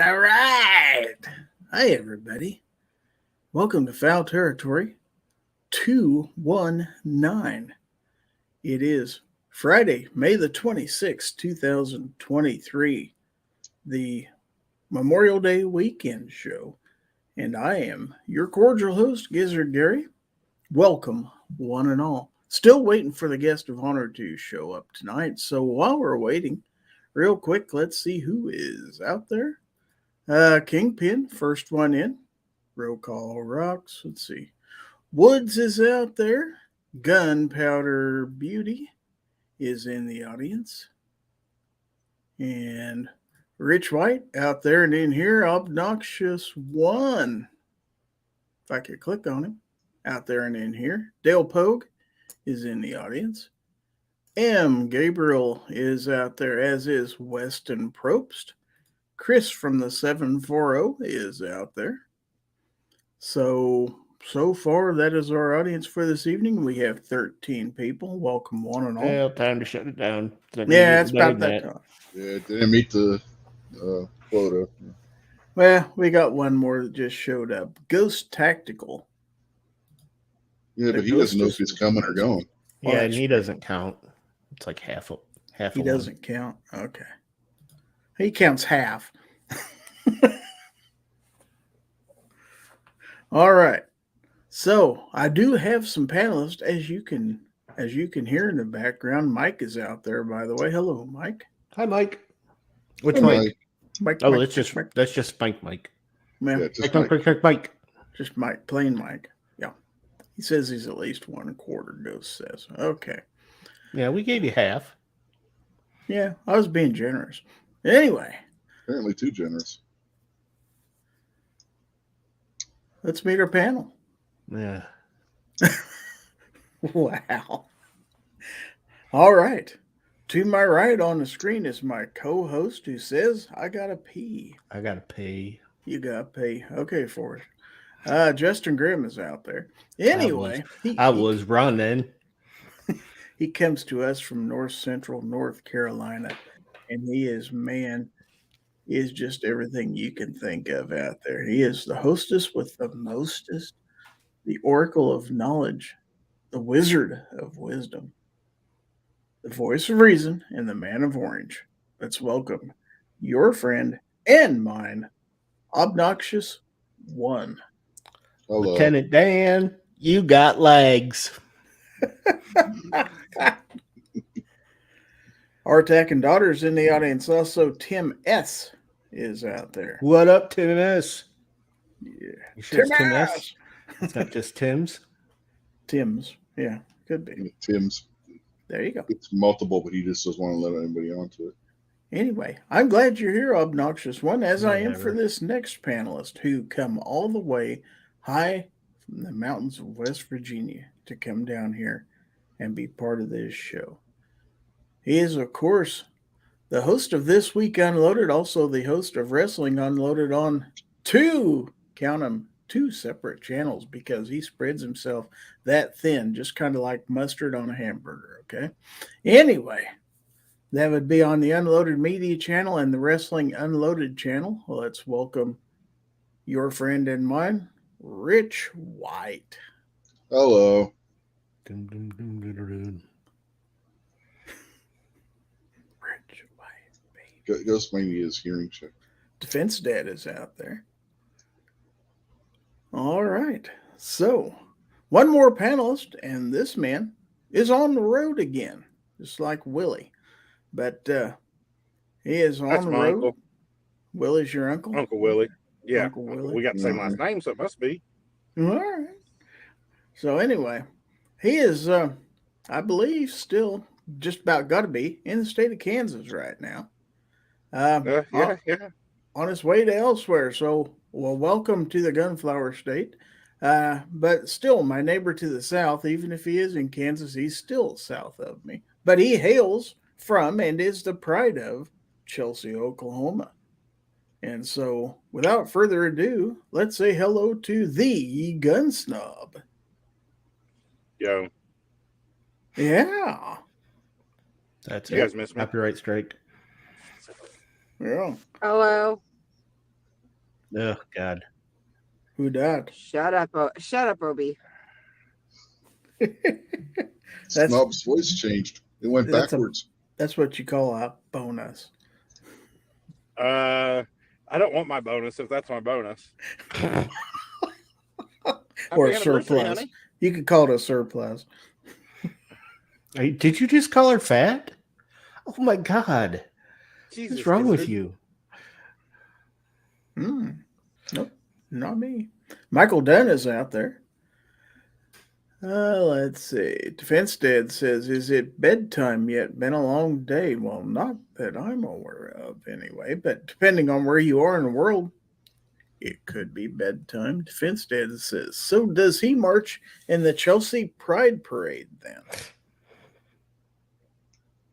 All right. Hi, everybody. Welcome to Fowl Territory 219. It is Friday, May the 26th, 2023, the Memorial Day weekend show. And I am your cordial host, Gizzard Gary. Welcome, one and all. Still waiting for the guest of honor to show up tonight. So while we're waiting, real quick, let's see who is out there. Kingpin, first one in. Roll call rocks. Let's see. Woods is out there. Gunpowder Beauty is in the audience. And Rich White out there and in here. Obnoxious One. If I could click on him. Out there and in here. Dale Pogue is in the audience. M. Gabriel is out there, as is Weston Probst. Chris from the 740 is out there. So far, that is our audience for this evening. We have 13 people. Welcome, one and all. Well, time to shut it down. Yeah, it's about that time. Yeah, it didn't meet the quota. Well, we got one more that just showed up. Ghost Tactical. Yeah, but he doesn't know if he's coming or going. Yeah, and he doesn't count. It's like half. He doesn't count. Okay. He counts half. All right. So I do have some panelists, as you can hear in the background. Mike is out there, by the way. Hello, Mike. Hi, Mike. Which Hey, Mike? Mike. Oh, Mike, that's just Mike. Mike. Man, Yeah, just Mike. just Mike, plain Mike. Yeah. He says he's at least 1/4, Ghost says. Okay. Yeah, we gave you half. Yeah, I was being generous. Anyway, apparently too generous. let's meet our panel. Yeah. Wow. All right. To my right on the screen is my co-host who says, I gotta pee. I gotta pay. You gotta pee. Okay, Forrest. Justin Grimm is out there. Anyway, I was running. He comes to us from North Central North Carolina, and he is just everything you can think of out there. He is the hostess with the mostest, the oracle of knowledge, the wizard of wisdom, the voice of reason, and the man of orange. Let's welcome your friend and mine, Obnoxious One. Hello. Lieutenant Dan, you got legs. Artak and Daughters in the audience. Also, Tim S. is out there. What up, Tim S? Yeah. You sure it's Tim S? It's not just Tim's? Tim's. Yeah, could be. Tim's. There you go. It's multiple, but he just doesn't want to let anybody onto it. Anyway, I'm glad you're here, Obnoxious One, as I am for this next panelist who come all the way high from the mountains of West Virginia to come down here and be part of this show. He is, of course, the host of This Week Unloaded, also the host of Wrestling Unloaded on two separate channels because he spreads himself that thin, just kind of like mustard on a hamburger, okay? Anyway, that would be on the Unloaded Media channel and the Wrestling Unloaded channel. Let's welcome your friend and mine, Rich White. Hello. Rich White, baby. Ghost Mania is hearing check. Defense Dad is out there. All right. So, one more panelist, and this man is on the road again, just like Willie. But he is on the road. Uncle. Willie's your uncle? Uncle Willie. Yeah. Uncle Willie. We got the same last name, so it must be. All right. So anyway, he is, I believe, still just about got to be in the state of Kansas right now. Yeah. On his way to elsewhere. So, well, welcome to the Gunflower State. But still, my neighbor to the south, even if he is in Kansas, he's still south of me. But he hails from and is the pride of Chelsea, Oklahoma. And so, without further ado, let's say hello to the Gun Snob. Yo. Yeah. That's You it. guys miss me? Copyright strike. Yeah. Hello. Oh, God. Who dat? Shut up, Obi. Snob's voice changed. It went backwards. That's what you call a bonus. I don't want my bonus if that's my bonus. Or a surplus. You could call it a surplus. Did you just call her fat? Oh, my God. Jesus, What's wrong with Gizzard. you? Nope, not me. Michael Dunn is out there. Let's see. Defense Dad says, is it bedtime yet? Been a long day. Well, not that I'm aware of anyway, but depending on where you are in the world, it could be bedtime. Defense Dad says, so does he march in the Chelsea Pride Parade then?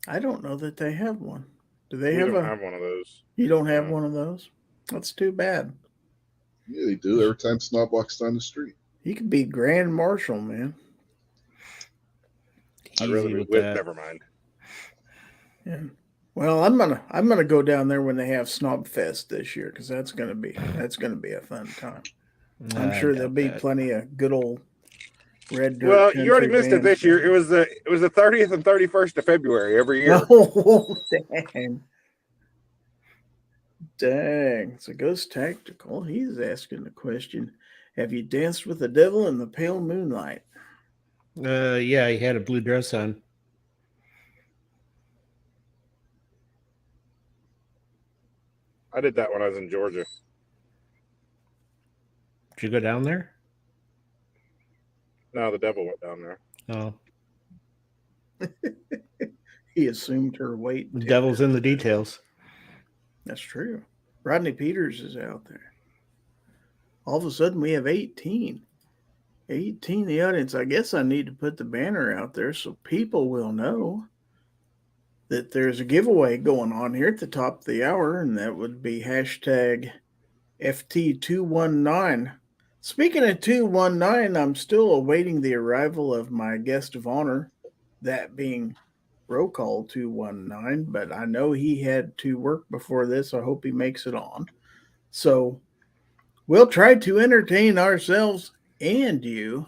I don't know that they have one. Do they don't have one of those. You don't have one of those? That's too bad. Yeah, they do every time Snob walks down the street. He could be Grand Marshal, man. I'd rather be with. Never mind. Yeah. Well, I'm gonna go down there when they have Snob Fest this year because that's gonna be a fun time. I'm sure there'll be plenty of good old red dirt. Well, you already missed it this year. It was the 30th and 31st of February every year. Oh, dang. Dang. So Ghost Tactical, he's asking the question, have you danced with the devil in the pale moonlight? Yeah, he had a blue dress on. I did that when I was in Georgia. Did you go down there? No, the devil went down there. Oh. He assumed her weight. The devil's in the details. That's true. Rodney Peters is out there. All of a sudden, we have 18. 18 in the audience. I guess I need to put the banner out there so people will know that there's a giveaway going on here at the top of the hour, and that would be hashtag FT219. Speaking of 219, I'm still awaiting the arrival of my guest of honor, that being RowCall219, but I know he had to work before this. I hope he makes it on. So we'll try to entertain ourselves and you.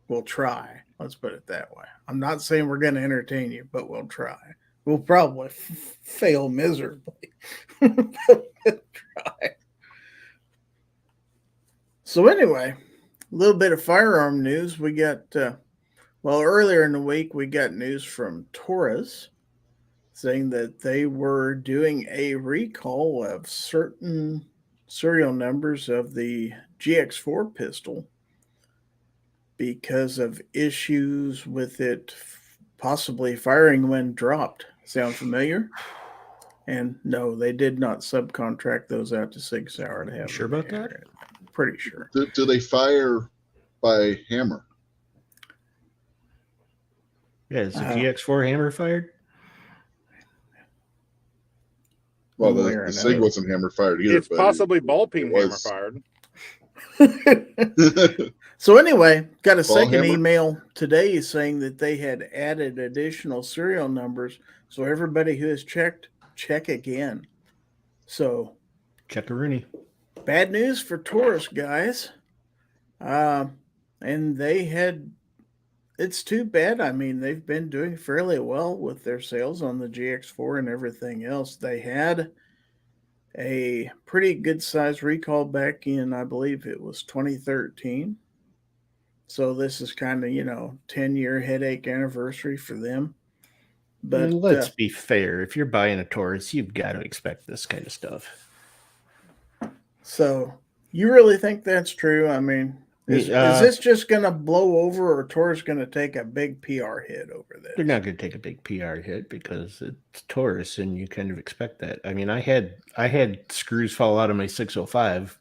We'll try. Let's put it that way. I'm not saying we're going to entertain you, but we'll try. We'll probably fail miserably. But we'll try. So anyway, a little bit of firearm news. We got, earlier in the week, we got news from Taurus saying that they were doing a recall of certain serial numbers of the GX4 pistol because of issues with it possibly firing when dropped. Sound familiar? And no, they did not subcontract those out to Sig Sauer to have. Sure about that? Pretty sure. Do they fire by hammer? Yeah, is the GX4 hammer fired? Well, the Sig wasn't hammer fired either. It's possibly ball peen hammer fired. So anyway, got a Ball second hammer? email today saying that they had added additional serial numbers. So everybody who has checked, check again. So Check-a-rooney. bad news for Taurus, guys. And they had, it's too bad. I mean, they've been doing fairly well with their sales on the GX4 and everything else. They had a pretty good size recall back in, I believe it was 2013. So this is kind of, 10-year headache anniversary for them. But let's be fair. If you're buying a Taurus, you've got to expect this kind of stuff. So you really think that's true? I mean, Is this just going to blow over, or Taurus going to take a big PR hit over this? They're not going to take a big PR hit because it's Taurus, and you kind of expect that. I mean, I had screws fall out of my 605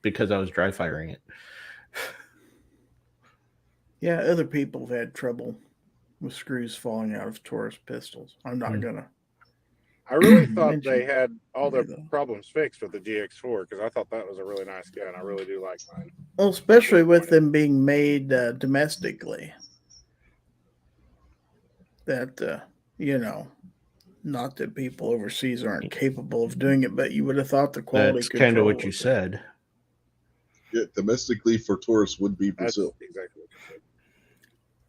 because I was dry firing it. Yeah, other people have had trouble with screws falling out of Taurus pistols. I'm not gonna. I really thought they had all their problems fixed with the GX4 because I thought that was a really nice gun. I really do like mine. Well, especially with them being made domestically. That not that people overseas aren't capable of doing it, but you would have thought the quality. That's kind of what you said. Yeah, domestically for Taurus would be Brazil. That's exactly what you said.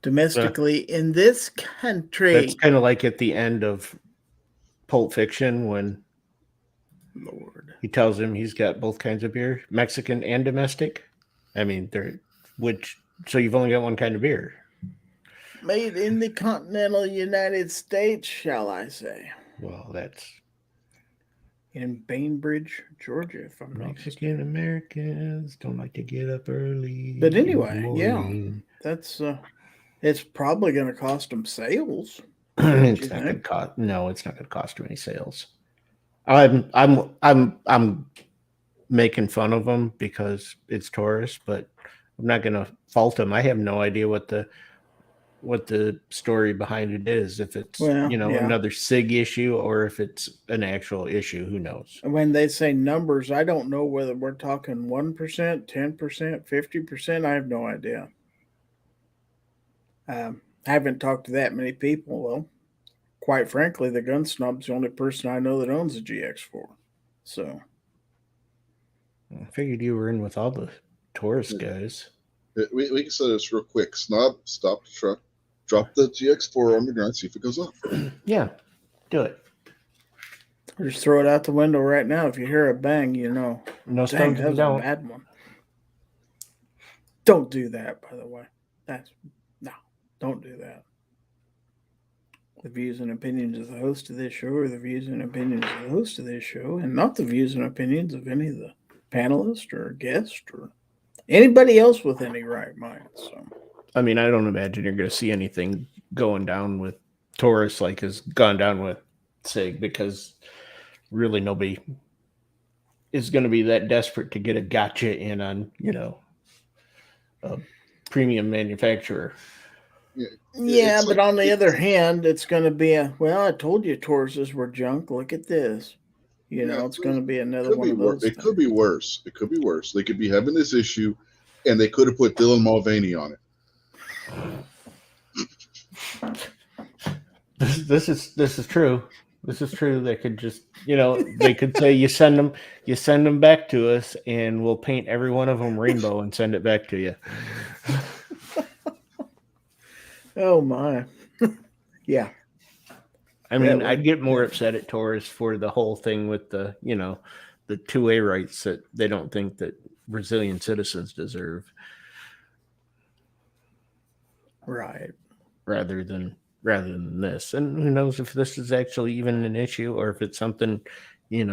Domestically in this country. That's kind of like at the end of Pulp Fiction when Lord, he tells him he's got both kinds of beer, Mexican and domestic. I mean, so you've only got one kind of beer. Made in the continental United States, shall I say? Well, that's in Bainbridge, Georgia, if I'm not Mexican Americans don't like to get up early. But anyway, yeah, that's it's probably going to cost them sales. It's not going to cost. No, it's not going to cost them any sales. I'm making fun of them because it's Taurus, but I'm not going to fault them. I have no idea what the story behind it is. If it's another SIG issue or if it's an actual issue, who knows? When they say numbers, I don't know whether we're talking 1%, 10%, 50%. I have no idea. I haven't talked to that many people. Well, quite frankly, the gun snob's the only person I know that owns a GX4. So I figured you were in with all the Taurus guys. We can say this real quick. Snob, stop the truck. Drop the GX4 on the ground, see if it goes off. Yeah, do it. Or just throw it out the window right now. If you hear a bang, No, dang, that was a bad one. Don't do that, by the way. Don't do that. The views and opinions of the host of this show are the views and opinions of the host of this show, and not the views and opinions of any of the panelists or guests or anybody else with any right mind. So, I mean, I don't imagine you're going to see anything going down with Taurus like has gone down with SIG, because really nobody is going to be that desperate to get a gotcha in on, a premium manufacturer. Yeah, but on the other hand, it's going to be I told you Tauruses were junk. Look at this. It's going to be another one of those. It could be worse. It could be worse. They could be having this issue, and they could have put Dylan Mulvaney on it. This is true. This is true. They could just, they could say you send them back to us, and we'll paint every one of them rainbow and send it back to you. Oh my. Yeah. I mean, I'd get more upset at Taurus for the whole thing with the 2A rights that they don't think that Brazilian citizens deserve. Right. Rather than this. And who knows if this is actually even an issue, or if it's something, you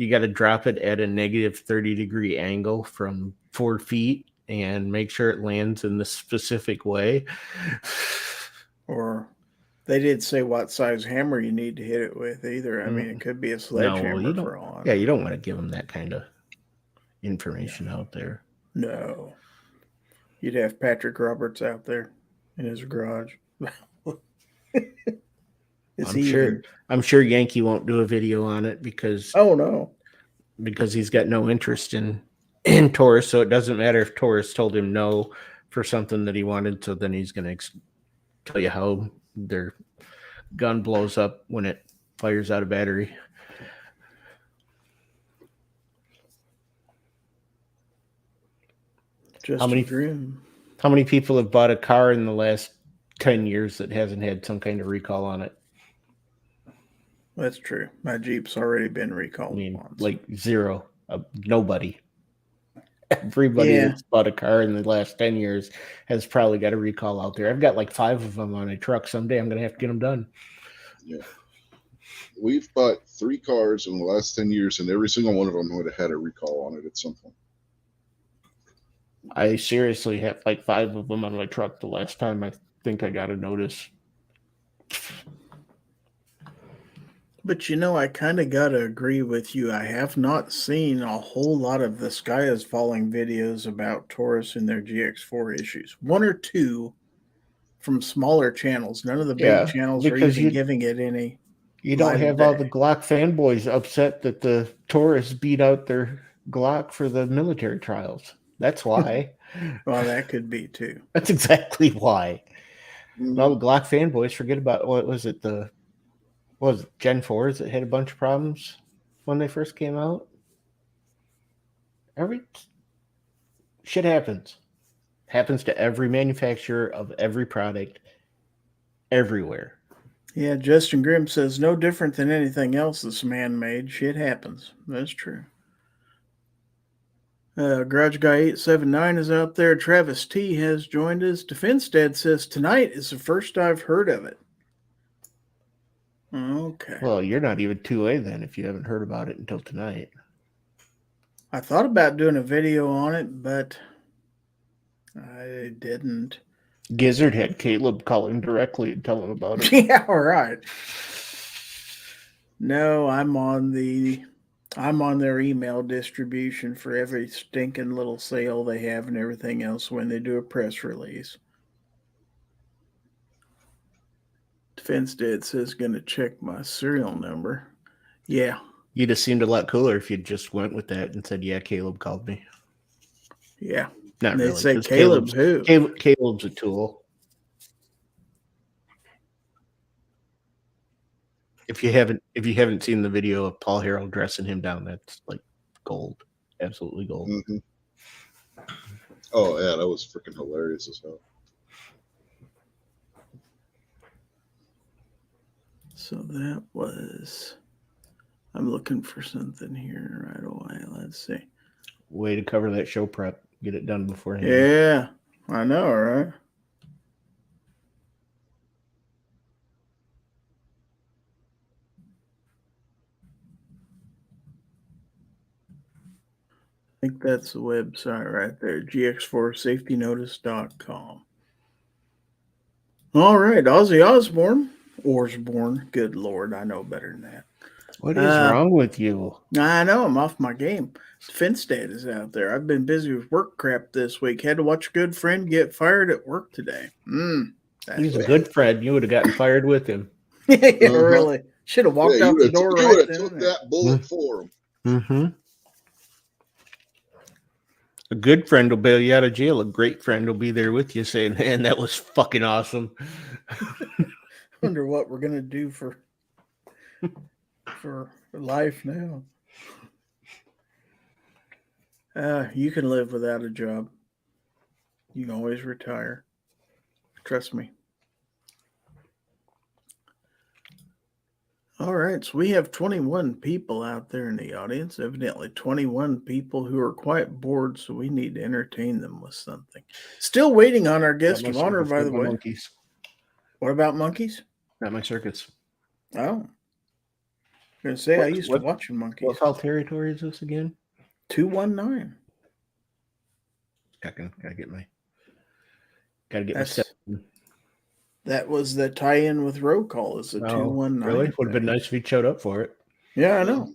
got to drop it at a negative 30-degree angle from 4 feet and make sure it lands in the specific way. Or they did say what size hammer you need to hit it with either. I mean, it could be a sledgehammer for all. Yeah, you don't want to give them that kind of information out there. No. You'd have Patrick Roberts out there in his garage. I'm sure Yankee won't do a video on it because he's got no interest in Taurus. So it doesn't matter if Taurus told him no for something that he wanted. So then he's going to tell you how their gun blows up when it fires out a battery. How many people have bought a car in the last 10 years that hasn't had some kind of recall on it? That's true. My Jeep's already been recalled. I mean, like zero. Nobody. Everybody that's bought a car in the last 10 years has probably got a recall out there. I've got like 5 of them on a truck. Someday I'm going to have to get them done. Yeah. We've bought 3 cars in the last 10 years, and every single one of them would have had a recall on it at some point. I seriously have like 5 of them on my truck the last time I think I got a notice. But I kind of got to agree with you. I have not seen a whole lot of the sky is falling videos about Taurus and their GX4 issues. 1 or 2 from smaller channels. None of the big channels are even giving it any. You don't have all the Glock fanboys upset that the Taurus beat out their Glock for the military trials. That's why. Well, that could be too. That's exactly why. Mm-hmm. All the Glock fanboys forget about Gen 4s that had a bunch of problems when they first came out. Shit happens. Happens to every manufacturer of every product everywhere. Yeah, Justin Grimm says no different than anything else that's man-made. Shit happens. That's true. Garage Guy 879 is out there. Travis T has joined us. Defense Dad says tonight is the first I've heard of it. Okay. Well, you're not even 2A then if you haven't heard about it until tonight. I thought about doing a video on it, but I didn't. Gizzard had Caleb call him directly and tell him about it. Yeah, all right. No, I'm on their email distribution for every stinking little sale they have and everything else when they do a press release. Defense Dad says going to check my serial number. Yeah. You'd have seemed a lot cooler if you just went with that and said, yeah, Caleb called me. Yeah. Not and really. They say Caleb's who? Caleb's a tool. If you haven't seen the video of Paul Harrell dressing him down, that's like gold. Absolutely gold. Mm-hmm. Oh yeah, that was freaking hilarious as hell. So that was, I'm looking for something here right away. Let's see. Way to cover that show prep. Get it done beforehand. Yeah, I know, right? I think that's the website right there, gx4safetynotice.com. All right, Ozzy Osbourne, good Lord, I know better than that. What is wrong with you? I know, I'm off my game. Defense Dad is out there. I've been busy with work crap this week. Had to watch a good friend get fired at work today. He's a good friend. You would have gotten fired with him. Yeah, really. Should have walked out the door right right then. You would have took that bullet for him. Mm-hmm. A good friend will bail you out of jail. A great friend will be there with you saying, man, that was fucking awesome. Wonder what we're going to do for life now. You can live without a job. You can always retire. Trust me. All right, so we have 21 people out there in the audience, evidently 21 people who are quite bored, so we need to entertain them with something. Still waiting on our guest of honor, by the way. Monkeys. What about monkeys? Not my circuits. Oh. I was going to say, I used to watch monkeys. What Fowl Territory is this again? 219. Checking. Gotta get my set. That was the tie-in with RowCall. Is a 219. Really? Would have been nice if he showed up for it. Yeah, I know.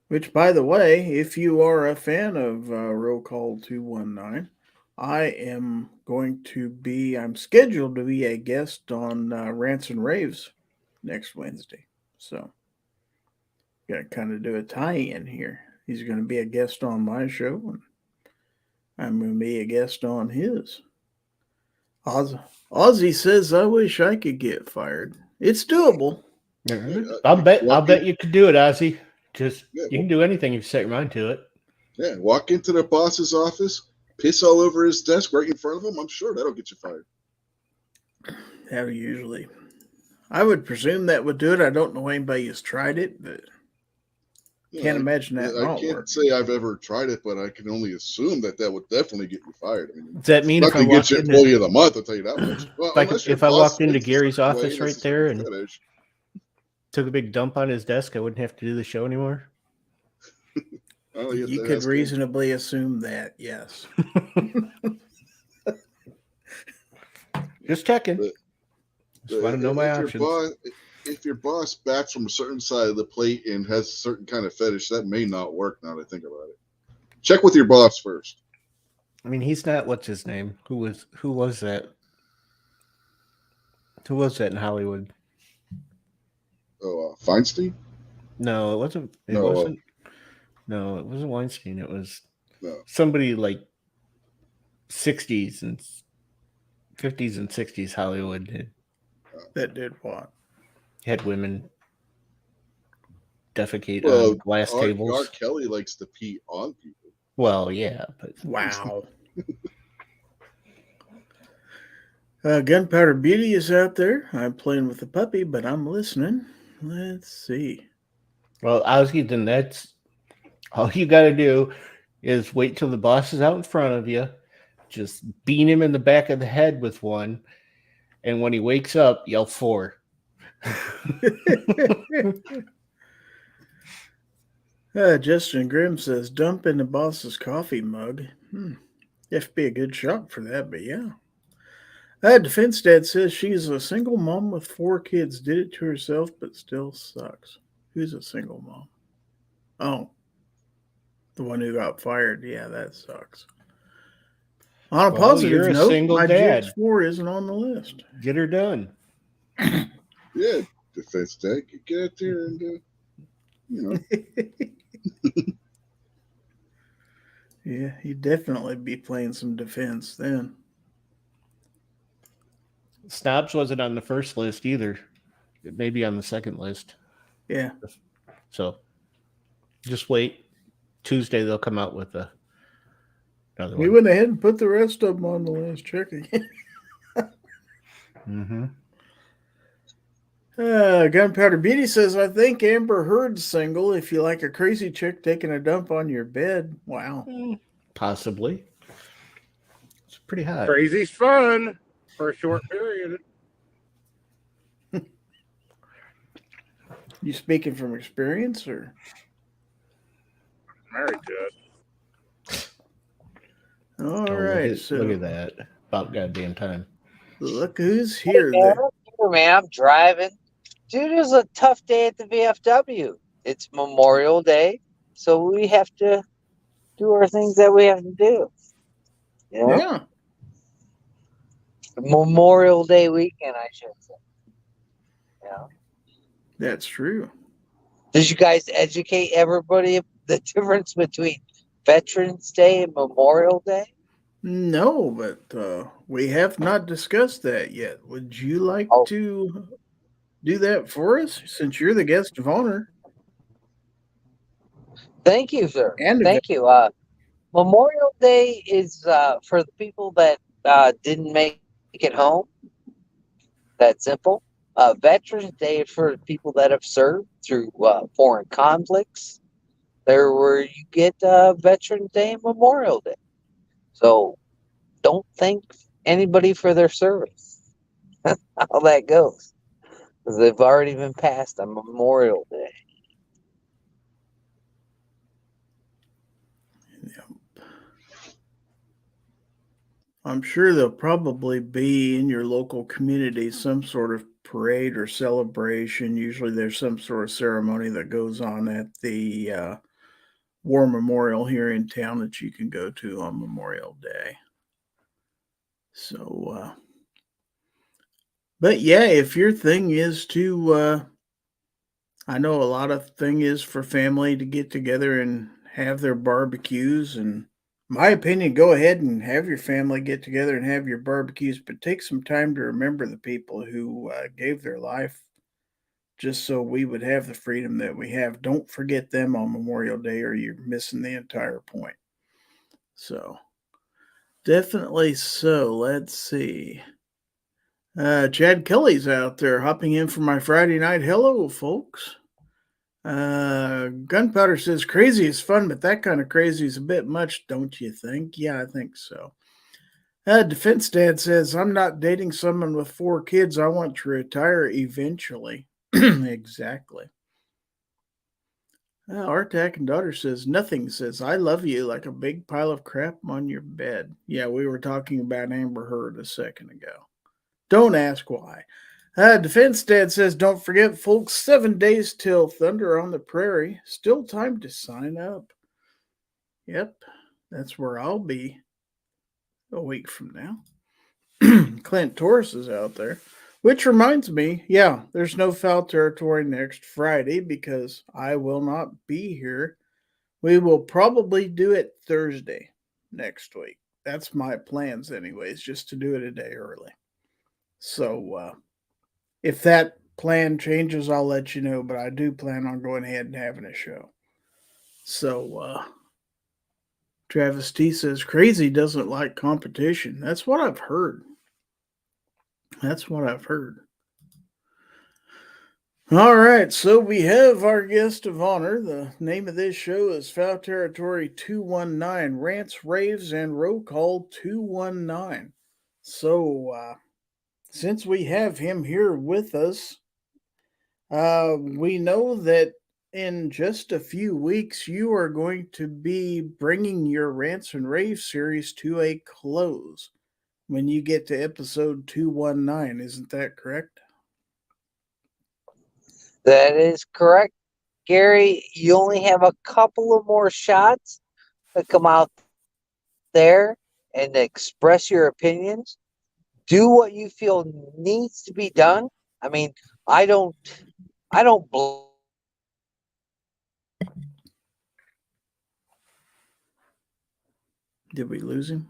Which, by the way, if you are a fan of RowCall219, I'm scheduled to be a guest on Rants and Raves next Wednesday. So, got to kind of do a tie-in here. He's going to be a guest on my show, and I'm going to be a guest on his. Ozzy says, I wish I could get fired. It's doable. I'll bet you could do it, Ozzy. You can do anything if you set your mind to it. Yeah, walk into the boss's office, piss all over his desk right in front of him. I'm sure that'll get you fired. That usually. I would presume that would do it. I don't know anybody who's tried it, but can't imagine that. I can't say I've ever tried it, but I can only assume that would definitely get you fired. I mean, does that mean if I get you employee of the month? I'll tell you that much. Well, if I walked into Gary's office right there and took a big dump on his desk, I wouldn't have to do the show anymore. You could reasonably assume that, yes. Just checking. Just want to know my options. If your boss bats from a certain side of the plate and has a certain kind of fetish, that may not work now that I think about it. Check with your boss first. I mean, he's not, what's his name? Who was that? Who was that in Hollywood? Oh, Feinstein? No, it wasn't. It wasn't Weinstein. It was somebody like 60s and 50s and 60s Hollywood. That did what? Had women defecate on glass tables. R. Kelly likes to pee on people. Well, yeah, but wow. Gunpowder Beauty is out there. I'm playing with the puppy, but I'm listening. Let's see. Well, I was thinking that's all you got to do is wait till the boss is out in front of you, just beat him in the back of the head with one, and when he wakes up, yell 4. Justin Grimm says, dump in the boss's coffee mug. You have to be a good shot for that, but yeah. Defense Dad says she's a single mom with 4 kids. Did it to herself, but still sucks. Who's a single mom? Oh, the one who got fired. Yeah, that sucks. On a positive note, my GX4 isn't on the list. Get her done. Yeah, Defense Dad, get out there and, Yeah, he'd definitely be playing some defense then. Snobs wasn't on the first list either. It may be on the second list. Yeah. So just wait. Tuesday they'll come out with another one. We went ahead and put the rest of them on the list. Check again. Mm-hmm. Gunpowder Beauty says, I think Amber Heard's single if you like a crazy chick taking a dump on your bed. Wow. Possibly. It's pretty hot. Crazy's fun for a short period. You speaking from experience or? Married to it. All right. Look at that. About goddamn time. Look who's here. Hey, man, I'm driving. Dude, it was a tough day at the VFW. It's Memorial Day, so we have to do our things that we have to do. You know? Yeah. Memorial Day weekend, I should say. Yeah. That's true. Did you guys educate everybody the difference between Veterans Day and Memorial Day? No, but we have not discussed that yet. Would you like to do that for us since you're the guest of honor? Thank you, sir. And thank you. Memorial Day is for the people that didn't make it home. That's simple. Veterans Day is for people that have served through foreign conflicts. There where you get Veterans Day and Memorial Day. So don't thank anybody for their service. How that goes. Because they've already been passed on Memorial Day. Yep. I'm sure there'll probably be in your local community some sort of parade or celebration. Usually there's some sort of ceremony that goes on at the War Memorial here in town that you can go to on Memorial Day. So, but yeah, if your thing is to, I know a lot of thing is for family to get together and have their barbecues. And my opinion, go ahead and have your family get together and have your barbecues, but take some time to remember the people who gave their life just so we would have the freedom that we have. Don't forget them on Memorial Day or you're missing the entire point. So definitely so. Let's see. Chad Kelly's out there hopping in for my Friday night. Hello, folks. Gunpowder says crazy is fun, but that kind of crazy is a bit much, don't you think? Yeah, I think so. Defense Dad says, I'm not dating someone with 4 kids. I want to retire eventually. Exactly. Our attacking daughter says nothing. Says I love you like a big pile of crap on your bed. Yeah, we were talking about Amber Heard a second ago. Don't ask why. Defense Dad says don't forget, folks. 7 days till Thunder on the Prairie. Still time to sign up. Yep, that's where I'll be a week from now. Clint Torres is out there. Which reminds me, yeah, there's no Fowl Territory next Friday because I will not be here. We will probably do it Thursday next week. That's my plans, anyways, just to do it a day early. So if that plan changes, I'll let you know, but I do plan on going ahead and having a show. So Travis T says Crazy doesn't like competition. That's what I've heard. All right, so we have our guest of honor. The name of this show is Fowl Territory 219, Rants, Raves, and RowCall219. So, since we have him here with us, we know that in just a few weeks, you are going to be bringing your Rants and Raves series to a close when you get to episode 219. Isn't that correct? That is correct, Gary. You only have a couple of more shots to come out there and express your opinions. Do what you feel needs to be done. I mean, I don't. Did we lose him?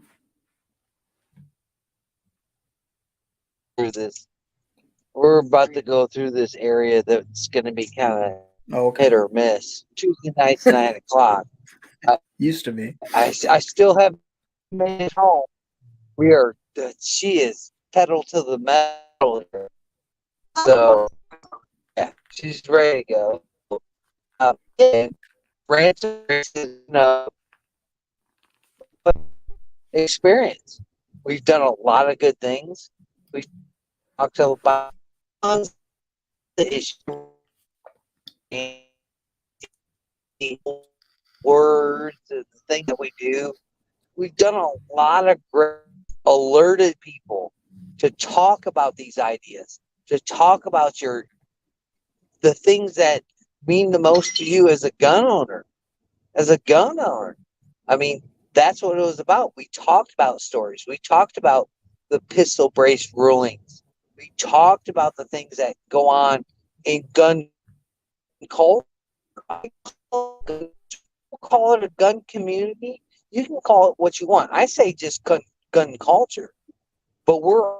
Through this, we're about to go through this area that's going to be kind of hit or miss. Tuesday nights, 9 o'clock. Used to be. I still haven't made it home. She is pedal to the metal here. So, yeah, she's ready to go. Rants is experience. We've done a lot of good things. We've talked about tons of issues, words, the thing that we do. We've done a lot of great, alerted people to talk about these ideas, to talk about the things that mean the most to you as a gun owner. I mean, that's what it was about. We talked about stories. We talked about the pistol brace rulings. We talked about the things that go on in gun culture. I call it a gun community. You can call it what you want. I say just gun culture. But we're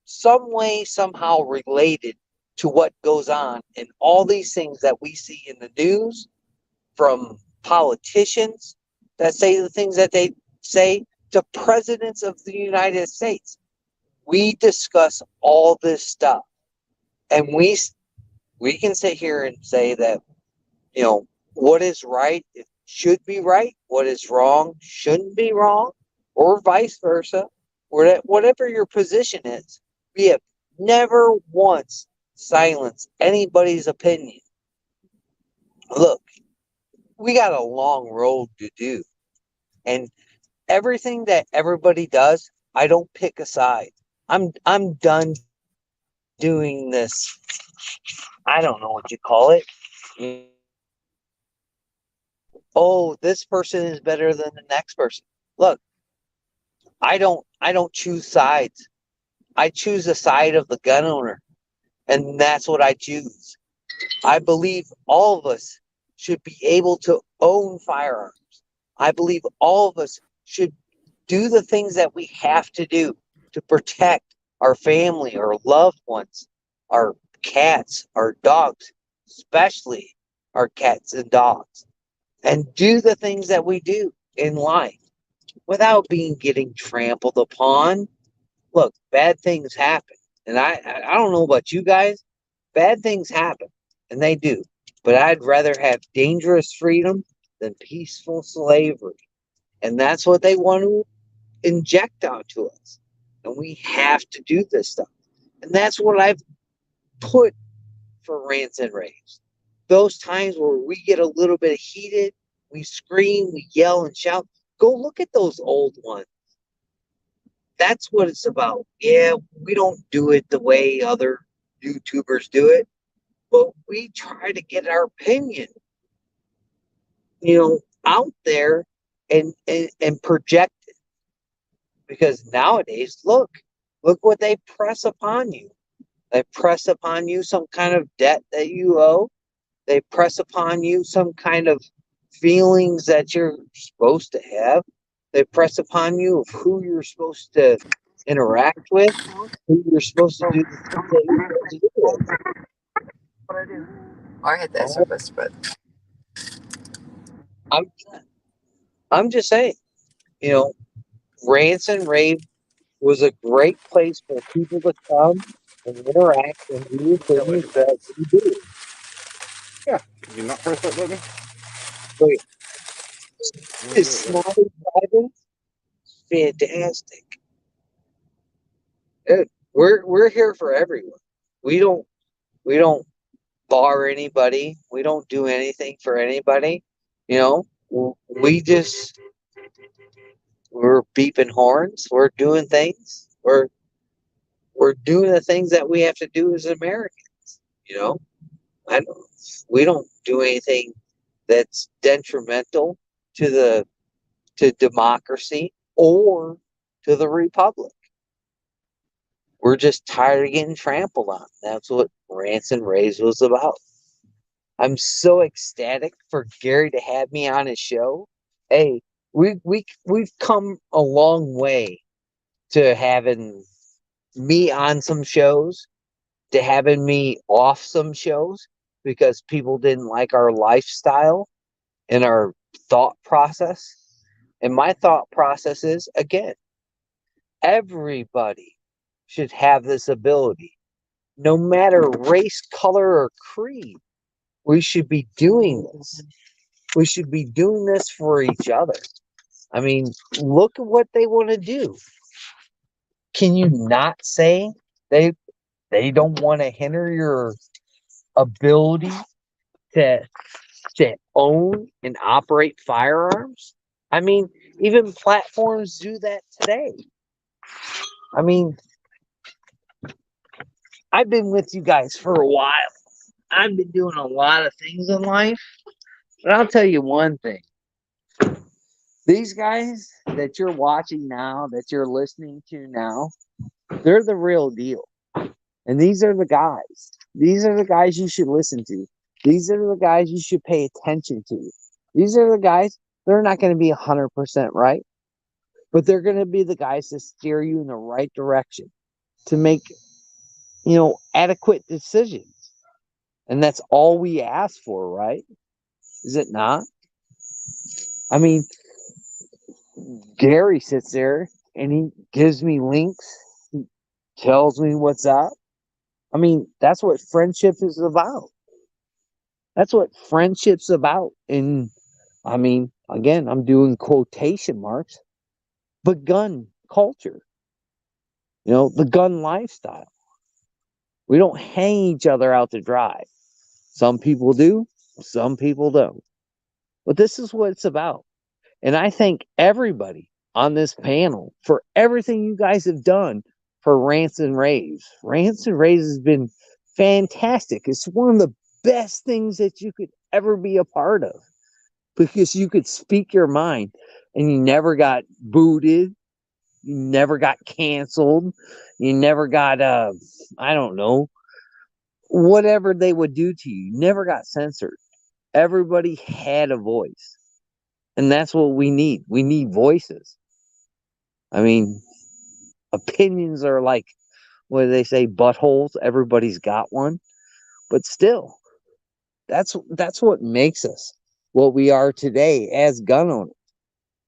some way, somehow related to what goes on in all these things that we see in the news, from politicians that say the things that they say to presidents of the United States. We discuss all this stuff, and we can sit here and say that, what is right, it should be right, what is wrong shouldn't be wrong, or vice versa. Whatever your position is, we have never once silenced anybody's opinion. Look, we got a long road to do, and everything that everybody does, I don't pick a side. I'm done doing this. I don't know what you call it. Oh, this person is better than the next person. Look, I don't choose sides. I choose the side of the gun owner, and that's what I choose. I believe all of us should be able to own firearms. I believe all of us should do the things that we have to do to protect our family, our loved ones, our cats, our dogs, especially our cats and dogs, and do the things that we do in life without getting trampled upon. Look, bad things happen. And I don't know about you guys, bad things happen, and they do. But I'd rather have dangerous freedom than peaceful slavery. And that's what they want to inject onto us. And we have to do this stuff. And that's what I've put for Rants and Raves. those times where we get a little bit heated, we scream, we yell and shout, go look at those old ones. That's what it's about. Yeah, we don't do it the way other YouTubers do it, but we try to get our opinion, out there and project it. Because nowadays, look what they press upon you. They press upon you some kind of debt that you owe. They press upon you some kind of feelings that you're supposed to have. They press upon you of who you're supposed to interact with, who you're supposed to do the things that you're supposed to do with. I hit that surface, but I'm just saying, Rants and Raves was a great place for people to come and interact and do the things that we do. Yeah. Can you not press that button? Wait. Is Snotty driving? Fantastic. We're here for everyone. We don't bar anybody. We don't do anything for anybody. We're beeping horns. We're doing things. We're doing the things that we have to do as Americans. We don't do anything that's detrimental to democracy or to the republic. We're just tired of getting trampled on. That's what Rants and Raves was about. I'm so ecstatic for Gary to have me on his show. Hey, we've come a long way to having me on some shows, to having me off some shows because people didn't like our lifestyle and our thought process. And my thought process is, again, everybody should have this ability, no matter race, color, or creed. We should be doing this. We should be doing this for each other. I mean, look at what they want to do. Can you not say they don't want to hinder your ability to own and operate firearms? I mean, even platforms do that today. I mean, I've been with you guys for a while. I've been doing a lot of things in life. But I'll tell you one thing. These guys that you're watching now, that you're listening to now, they're the real deal. And these are the guys. These are the guys you should listen to. These are the guys you should pay attention to. These are the guys, they're not going to be 100% right, but they're going to be the guys to steer you in the right direction, to make, adequate decisions. And that's all we ask for, right? Is it not? I mean, Gary sits there and he gives me links. He tells me what's up. I mean, that's what friendship is about. That's what friendship's about. And I mean, again, I'm doing quotation marks, but gun culture, the gun lifestyle. We don't hang each other out to dry. Some people do, some people don't. But this is what it's about. And I thank everybody on this panel for everything you guys have done for Rants and Raves. Rants and Raves has been fantastic. It's one of the best things that you could ever be a part of, because you could speak your mind and you never got booted. You never got canceled. You never got, I don't know, whatever they would do to you. You never got censored. Everybody had a voice. And that's what we need. We need voices. I mean, opinions are like, what do they say, buttholes? Everybody's got one. But still, that's what makes us what we are today as gun owners.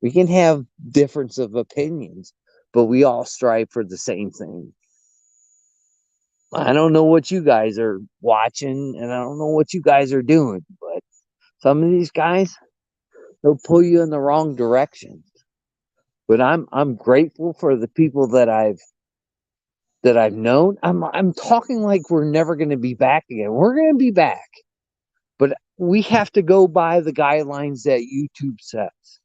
We can have difference of opinions, but we all strive for the same thing. I don't know what you guys are watching, and I don't know what you guys are doing, but some of these guys, they'll pull you in the wrong direction. But I'm grateful for the people that I've known. I'm talking like we're never going to be back again. We're going to be back. But we have to go by the guidelines that YouTube sets.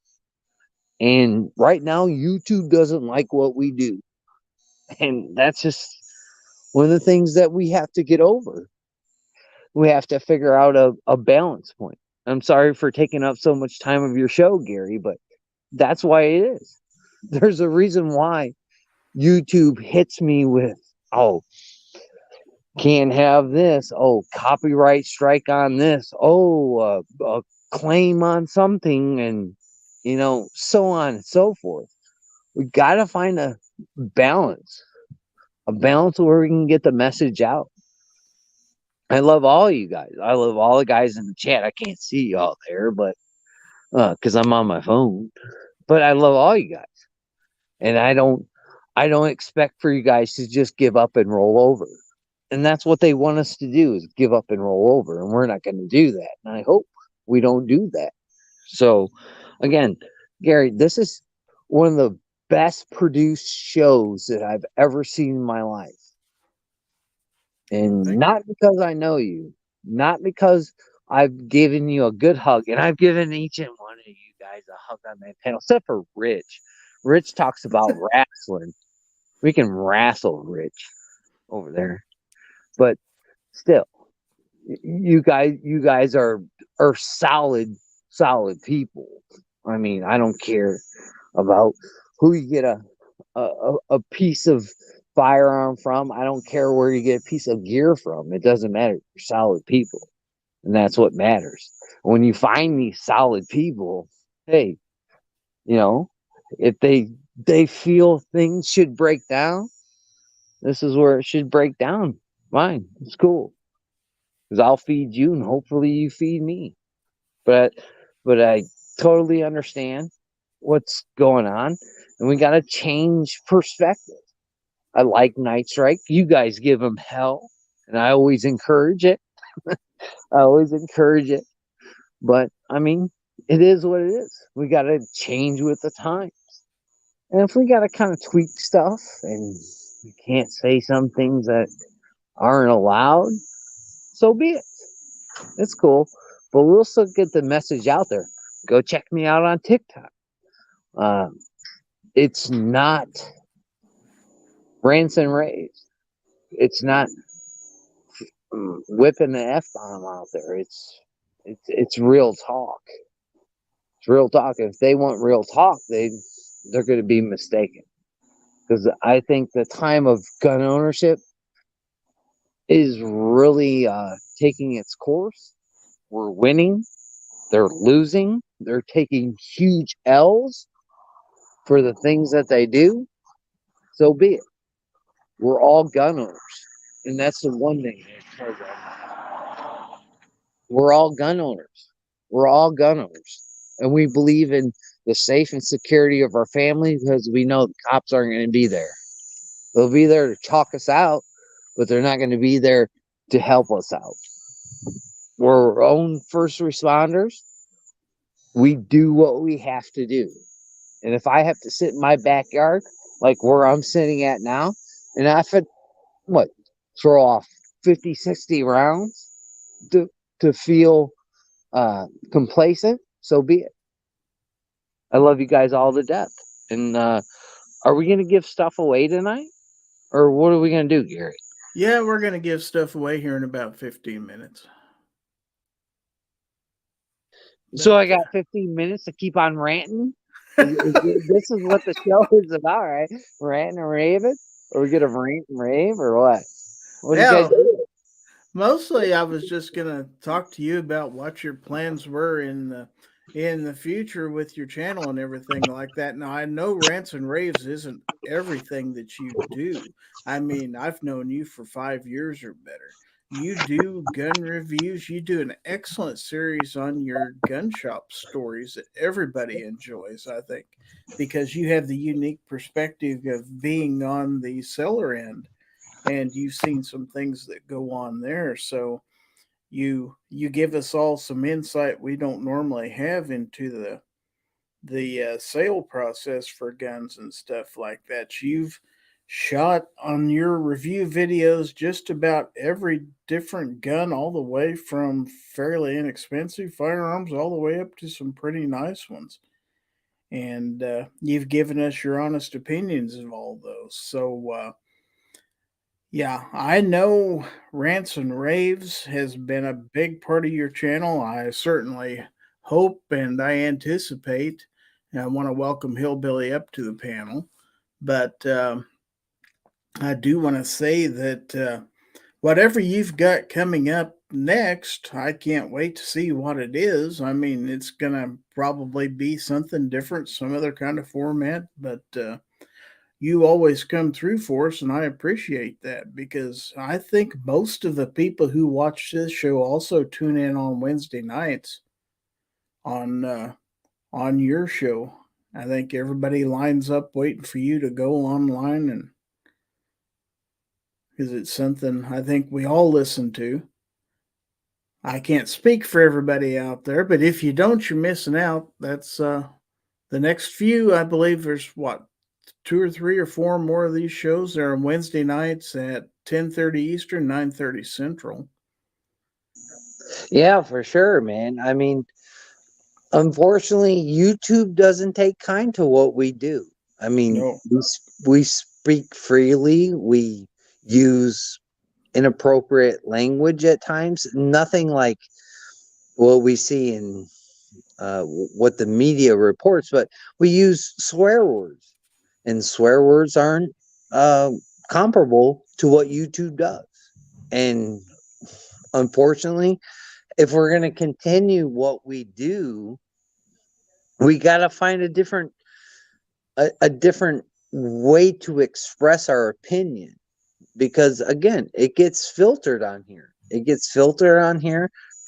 And right now, YouTube doesn't like what we do. And that's just one of the things that we have to get over. We have to figure out a balance point. I'm sorry for taking up so much time of your show, Gary, but that's why it is. There's a reason why YouTube hits me with, oh, can't have this. Oh, copyright strike on this. Oh, a claim on something, and so on and so forth. We got to find a balance where we can get the message out. I love all you guys. I love all the guys in the chat. I can't see y'all there, but because I'm on my phone. But I love all you guys, and I don't expect for you guys to just give up and roll over. And that's what they want us to do, is give up and roll over. And we're not going to do that. And I hope we don't do that. So, again, Gary, this is one of the best produced shows that I've ever seen in my life. And not because I know you, not because I've given you a good hug. And I've given each and one of you guys a hug on that panel, except for Rich. Rich talks about wrestling. We can wrestle Rich over there. But still, you guys are solid people. I mean, I don't care about who you get a piece of firearm from. I don't care where you get a piece of gear from. It doesn't matter. You're solid people, and that's what matters. When you find these solid people, hey, if they feel things should break down, this is where it should break down. Fine, it's cool, because I'll feed you and hopefully you feed me. But I totally understand what's going on, and we got to change perspective. I like Night Strike. You guys give them hell, and I always encourage it. But I mean, it is what it is. We got to change with the times, and if we got to kind of tweak stuff, and we can't say some things that aren't allowed, so be it. It's cool, but we'll still get the message out there. Go check me out on TikTok. It's not Rants and Raves. It's not whipping the F-bomb out there. It's real talk. It's real talk. If they want real talk, they're going to be mistaken. Because I think the time of gun ownership is really taking its course. We're winning. They're losing. They're taking huge L's for the things that they do. So be it. We're all gun owners. And that's the one thing. We're all gun owners. We're all gun owners. And we believe in the safe and security of our family, because we know the cops aren't going to be there. They'll be there to chalk us out, but they're not going to be there to help us out. We're our own first responders. We do what we have to do. And if I have to sit in my backyard, like where I'm sitting at now, and I have to, throw off 50, 60 rounds to feel complacent, so be it. I love you guys all to death. And are we going to give stuff away tonight? Or what are we going to do, Gary? Yeah, we're going to give stuff away here in about 15 minutes. So I got 15 minutes to keep on ranting? This is what the show is about, right? Ranting and raving? Are we going to rant and rave or what? What do you guys do? Mostly I was just going to talk to you about what your plans were in the future with your channel and everything like that. Now, I know Rants and Raves isn't everything that you do. I mean, I've known you for 5 years or better. You do gun reviews. You do an excellent series on your gun shop stories that everybody enjoys, I think, because you have the unique perspective of being on the seller end, and you've seen some things that go on there. So you give us all some insight we don't normally have into the sale process for guns and stuff like that. You've shot on your review videos just about every different gun, all the way from fairly inexpensive firearms all the way up to some pretty nice ones. And you've given us your honest opinions of all those. So, yeah, I know Rants and Raves has been a big part of your channel. I certainly hope and I anticipate, and I want to welcome Hillbilly up to the panel. But I do want to say that whatever you've got coming up next, I can't wait to see what it is. I mean, it's going to probably be something different, some other kind of format, but you always come through for us, and I appreciate that, because I think most of the people who watch this show also tune in on Wednesday nights on your show. I think everybody lines up waiting for you to go online, and because it's something I think we all listen to. I can't speak for everybody out there, but if you don't, you're missing out. That's the next few. I believe there's what, 2 or 3 or 4 more of these shows. They're on Wednesday nights at 10:30 Eastern, 9:30 Central. Yeah, for sure, man. I mean, unfortunately, YouTube doesn't take kind to what we do. I mean, No. we speak freely. We use inappropriate language at times. Nothing like what we see in what the media reports, but we use swear words, and swear words aren't comparable to what YouTube does. And unfortunately, if we're going to continue what we do, we got to find a different way to express our opinion, because again, it gets filtered on here.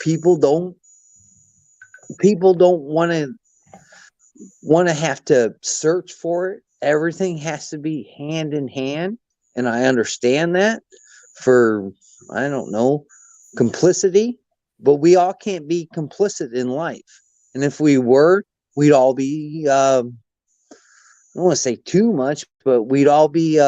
People don't want to have to search for it. Everything has to be hand in hand, and I understand that for, I don't know, complicity, but we all can't be complicit in life. And if we were, we'd all be I don't want to say too much, but we'd all be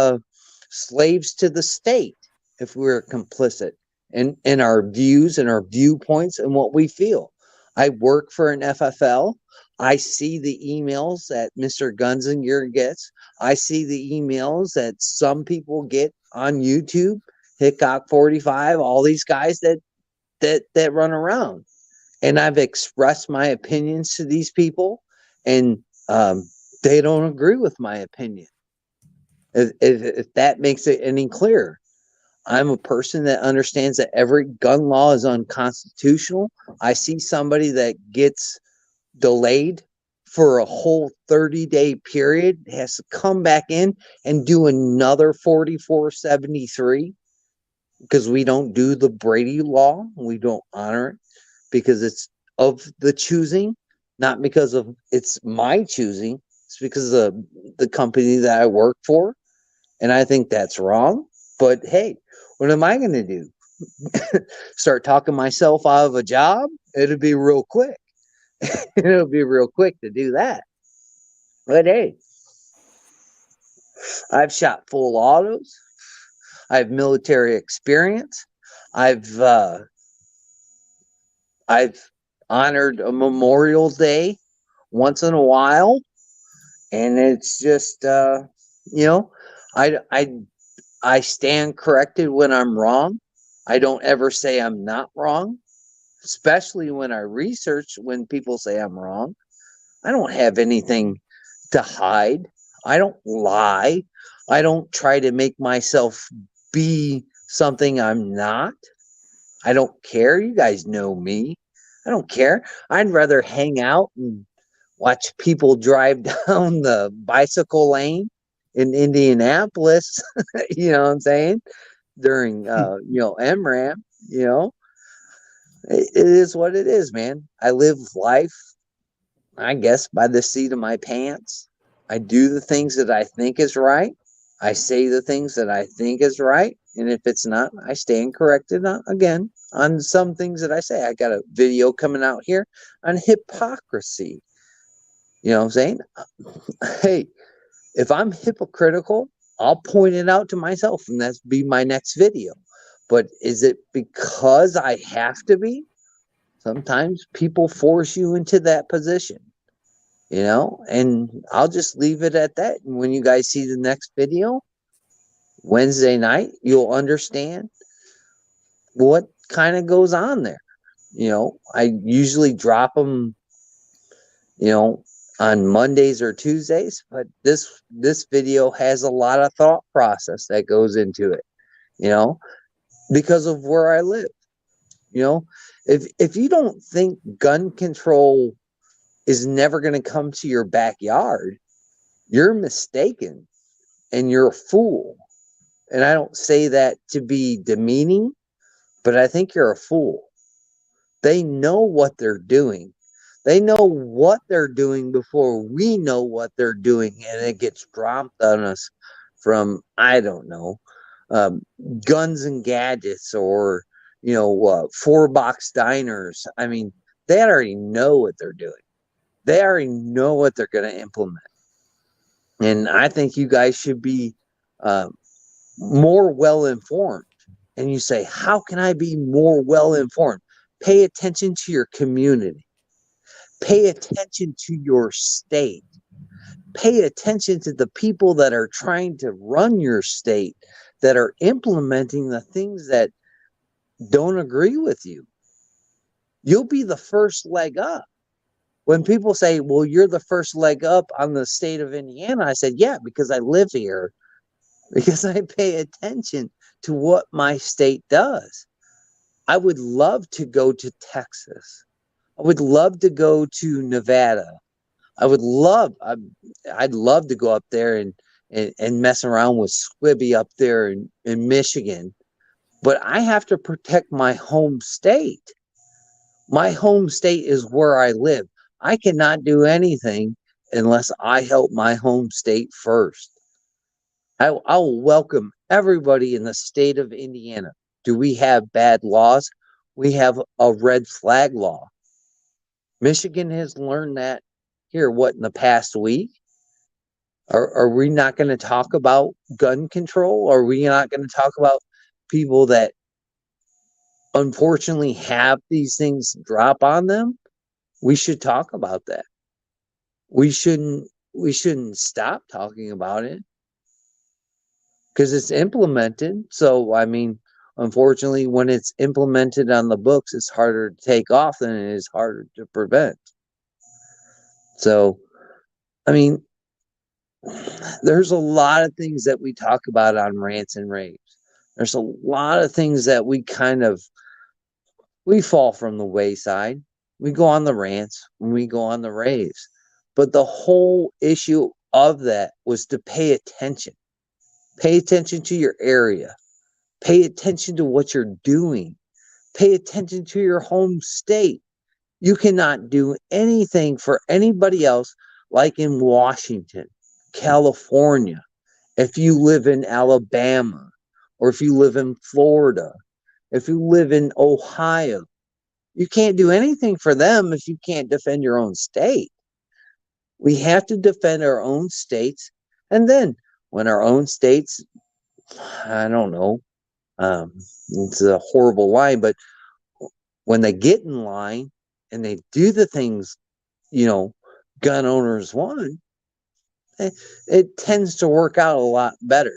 slaves to the state if we were complicit in our views and our viewpoints and what we feel. I work for an FFL. I see the emails that Mr. Guns and Gear gets. I see the emails that some people get on YouTube, Hickok 45, all these guys that run around. And I've expressed my opinions to these people, and they don't agree with my opinion. If that makes it any clearer. I'm a person that understands that every gun law is unconstitutional. I see somebody that gets delayed for a whole 30-day period, has to come back in and do another 4473 because we don't do the Brady law. We don't honor it because it's of the choosing, not because of it's my choosing. It's because of the company that I work for. And I think that's wrong. But hey, what am I going to do? Start talking myself out of a job? It'll be real quick. It'll be real quick to do that. But hey, I've shot full autos. I have military experience. I've honored a Memorial Day once in a while, and it's just I stand corrected when I'm wrong. I don't ever say I'm not wrong, especially when I research when people say I'm wrong. I don't have anything to hide. I don't lie. I don't try to make myself be something I'm not. I don't care. You guys know me. I don't care. I'd rather hang out and watch people drive down the bicycle lane in Indianapolis, you know what I'm saying? During, MRAM, it is what it is, man. I live life, I guess, by the seat of my pants. I do the things that I think is right. I say the things that I think is right. And if it's not, I stand corrected again on some things that I say. I got a video coming out here on hypocrisy. You know what I'm saying? Hey, if I'm hypocritical, I'll point it out to myself, and that's be my next video. But is it because I have to be? Sometimes people force you into that position, and I'll just leave it at that. And when you guys see the next video, Wednesday night, you'll understand what kind of goes on there. I usually drop them, on Mondays or Tuesdays, but this video has a lot of thought process that goes into it, because of where I live. If you don't think gun control is never going to come to your backyard, you're mistaken and you're a fool. And I don't say that to be demeaning, but I think you're a fool. They know what they're doing. They know what they're doing before we know what they're doing, and it gets dropped on us from, I don't know, guns and gadgets or, 4-box diners. I mean, they already know what they're doing. They already know what they're going to implement. And I think you guys should be more well-informed. And you say, how can I be more well-informed? Pay attention to your community. Pay attention to your state. Pay attention to the people that are trying to run your state, that are implementing the things that don't agree with you. You'll be the first leg up. When people say, well, you're the first leg up on the state of Indiana, I said, yeah, because I live here, because I pay attention to what my state does. I would love to go to Texas. I would love to go to Nevada. I'd love to go up there and mess around with Squibby up there in Michigan. But I have to protect my home state. My home state is where I live. I cannot do anything unless I help my home state first. I'll welcome everybody in the state of Indiana. Do we have bad laws? We have a red flag law. Michigan has learned that here, in the past week? Are we not going to talk about gun control? Are we not going to talk about people that unfortunately have these things drop on them? We should talk about that. We shouldn't stop talking about it because it's implemented. So, I mean, unfortunately, when it's implemented on the books, it's harder to take off than it is harder to prevent. So, I mean, there's a lot of things that we talk about on Rants and Raves. There's a lot of things that we fall from the wayside. We go on the rants and we go on the raves. But the whole issue of that was to pay attention. Pay attention to your area. Pay attention to what you're doing. Pay attention to your home state. You cannot do anything for anybody else like in Washington, California, if you live in Alabama, or if you live in Florida, if you live in Ohio. You can't do anything for them if you can't defend your own state. We have to defend our own states. And then when our own states, I don't know, it's a horrible line, but when they get in line and they do the things, gun owners want, it tends to work out a lot better.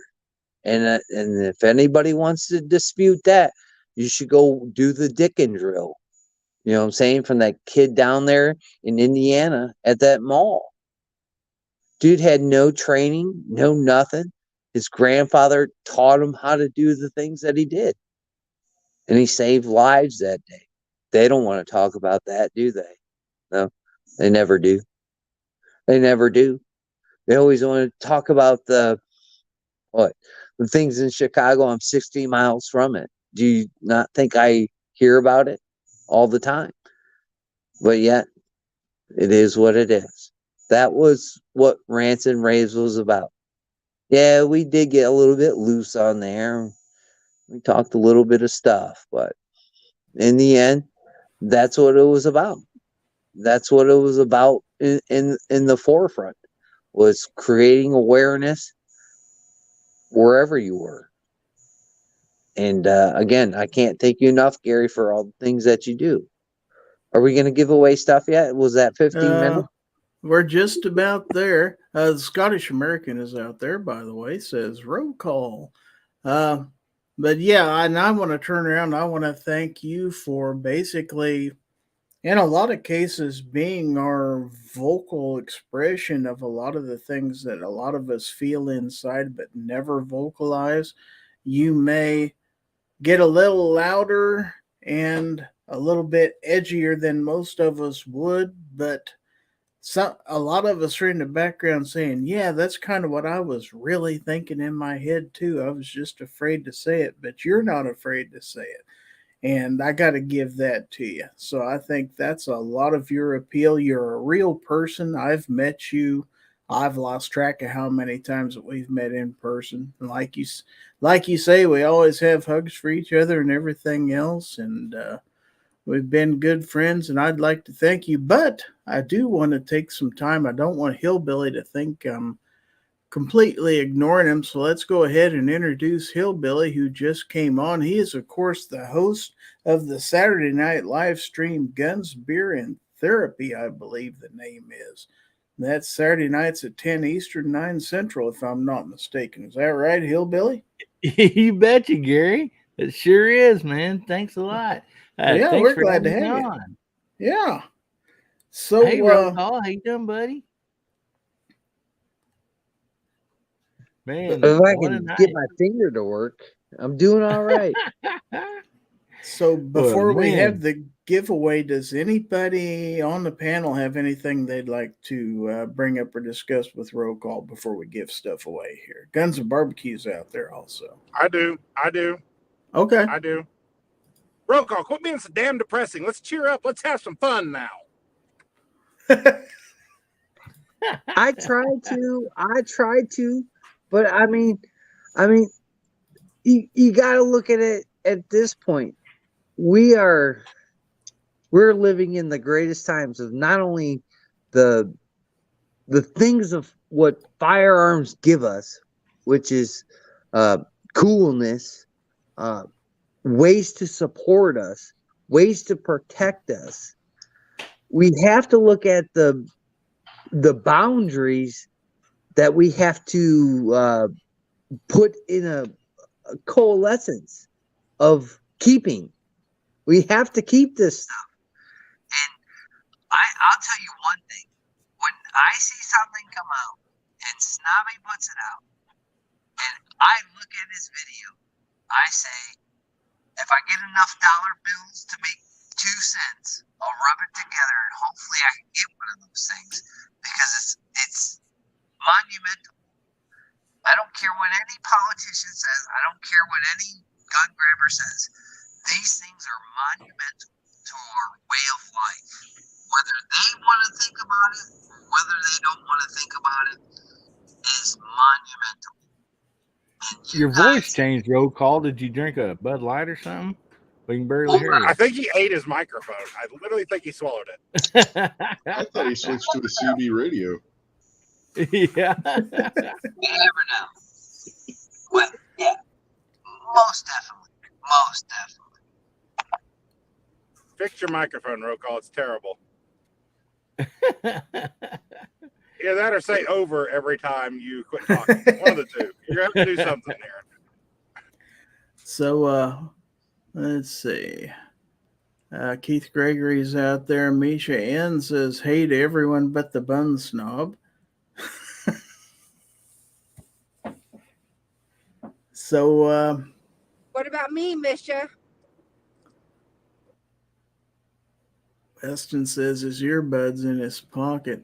And if anybody wants to dispute that, you should go do the Dickin drill. You know what I'm saying? From that kid down there in Indiana at that mall. Dude had no training, no nothing. His grandfather taught him how to do the things that he did. And he saved lives that day. They don't want to talk about that, do they? No, they never do. They never do. They always want to talk about the things in Chicago. I'm 60 miles from it. Do you not think I hear about it all the time? But yet, it is what it is. That was what Rants and Raves was about. Yeah, we did get a little bit loose on there. We talked a little bit of stuff, but in the end, that's what it was about. That's what it was about in the forefront, was creating awareness wherever you were. And again, I can't thank you enough, Gary, for all the things that you do. Are we going to give away stuff yet? Was that 15 minutes? We're just about there. The Scottish American is out there, by the way, says roll call. But yeah, and I want to turn around. I want to thank you for basically, in a lot of cases, being our vocal expression of a lot of the things that a lot of us feel inside but never vocalize. You may get a little louder and a little bit edgier than most of us would, but a lot of us are in the background saying, yeah, that's kind of what I was really thinking in my head too. I was just afraid to say it, but you're not afraid to say it. And I got to give that to you. So I think that's a lot of your appeal. You're a real person. I've met you. I've lost track of how many times that we've met in person. And like you say, we always have hugs for each other and everything else. And we've been good friends, and I'd like to thank you. But I do want to take some time. I don't want Hillbilly to think I'm completely ignoring him. So let's go ahead and introduce Hillbilly, who just came on. He is, of course, the host of the Saturday night live stream Guns, Beer, and Therapy, I believe the name is. That's Saturday nights at 10 Eastern, 9 Central, if I'm not mistaken. Is that right, Hillbilly? You betcha, Gary. It sure is, man. Thanks a lot. Yeah, we're glad to have you on. Yeah. So, hey, RowCall, how you doing, buddy? Man, if I can get my finger to work, I'm doing all right. So before we have the giveaway, does anybody on the panel have anything they'd like to bring up or discuss with RowCall before we give stuff away here? Guns and Barbecues out there also. I do. Okay. I do. RowCall, quit being so damn depressing. Let's cheer up. Let's have some fun now. I tried to, but I mean, you got to look at it at this point. We're living in the greatest times of not only the things of what firearms give us, which is coolness, ways to support us, ways to protect us. We have to look at the boundaries that we have to put in a coalescence of keeping. We have to keep this stuff. And I'll tell you one thing. When I see something come out and Snobby puts it out, and I look at his video, I say, if I get enough dollar bills to make 2 cents, I'll rub it together and hopefully I can get one of those things, because it's monumental. I don't care what any politician says. I don't care what any gun grabber says. These things are monumental to our way of life. Whether they want to think about it or whether they don't want to think about it is monumental. Your voice changed, RowCall. Did you drink a Bud Light or something? We can barely hear you. I think he ate his microphone. I literally think he swallowed it. I thought he switched to a CB radio. Yeah. You never know. Well, yeah. Most definitely. Fix your microphone, RowCall. It's terrible. Yeah, that or say over every time you quit talking. One of the two. You're going to have to do something here. So, let's see. Keith Gregory's out there. Misha N says, hey to everyone but the bun snob. So, what about me, Misha? Weston says his earbuds in his pocket.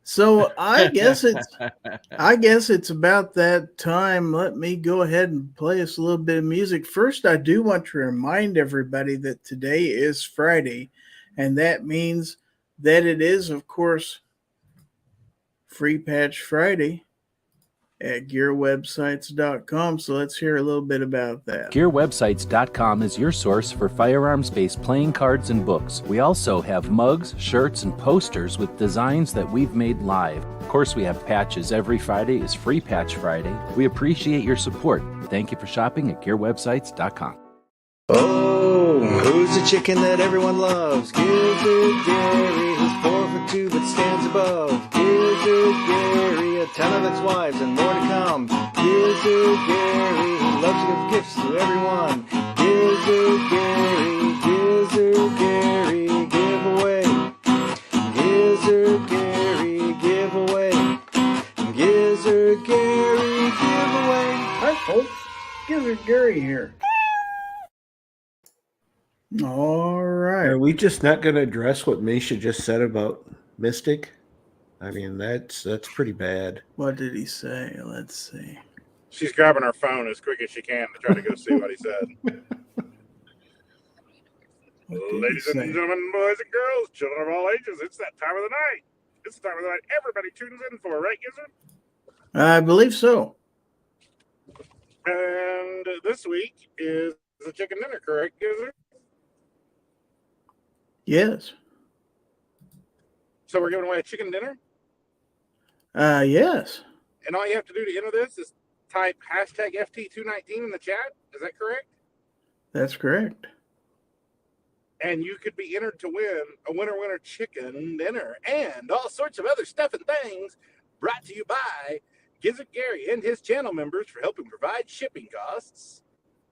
So I guess it's about that time. Let me go ahead and play us a little bit of music. First, I do want to remind everybody that today is Friday, and that means that it is, of course, Free Patch Friday. at gearwebsites.com. So let's hear a little bit about that. GearWebsites.com is your source for firearms-based playing cards and books. We also have mugs, shirts, and posters with designs that we've made live. Of course, we have patches. Every Friday is Free Patch Friday. We appreciate your support. Thank you for shopping at GearWebsites.com. Oh, who's the chicken that everyone loves? Gizzard Gary, who's 4'2" but stands above. Gizzard Gary, a ton of ex-wives and more to come. Gizzard Gary, who loves to give gifts to everyone. Gizzard Gary, giveaway. Gizzard Gary, giveaway. Gizzard Gary, giveaway. Hi, folks. Gizzard Gary here. All right. Are we just not going to address what Misha just said about Mystic? I mean, that's pretty bad. What did he say? Let's see. She's grabbing her phone as quick as she can to try to go see what he said. Ladies and gentlemen, boys and girls, children of all ages, it's that time of the night. It's the time of the night everybody tunes in for, right, Gizzard? I believe so. And this week is the chicken dinner, correct, Gizzard? Yes. So we're giving away a chicken dinner? Yes. And all you have to do to enter this is type hashtag FT219 in the chat. Is that correct? That's correct. And you could be entered to win a winner chicken dinner and all sorts of other stuff and things brought to you by Gizzard Gary and his channel members for helping provide shipping costs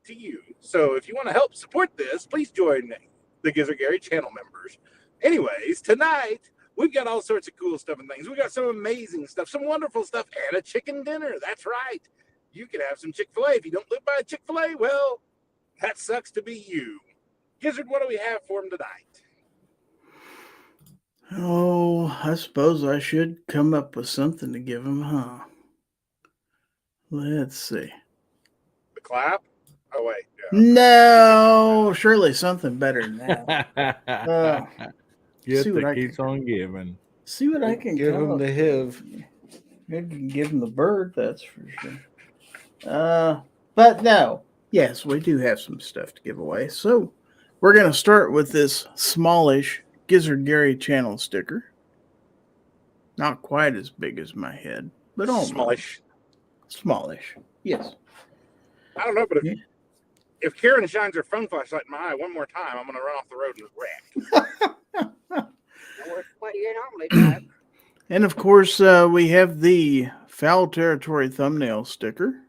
to you. So if you want to help support this, please join the Gizzard Gary channel members. Anyways, tonight we've got all sorts of cool stuff and things. We got some amazing stuff, some wonderful stuff, and a chicken dinner. That's right. You can have some Chick-fil-A. If you don't live by a Chick-fil-A, well, that sucks to be you. Gizzard, what do we have for him tonight? Oh, I suppose I should come up with something to give him, huh? Let's see. The clap? Oh, wait. Yeah. No, surely something better than that. Gift that keeps on giving. See what I can give him the HIV. I can give him the bird, that's for sure. But no, yes, we do have some stuff to give away. So we're going to start with this smallish Gizzard Gary channel sticker. Not quite as big as my head, but almost. Smallish. Yes. I don't know, but if Karen shines her phone flashlight in my eye one more time, I'm going to run off the road and wreck. What you normally do. And of course, we have the Fowl Territory thumbnail sticker.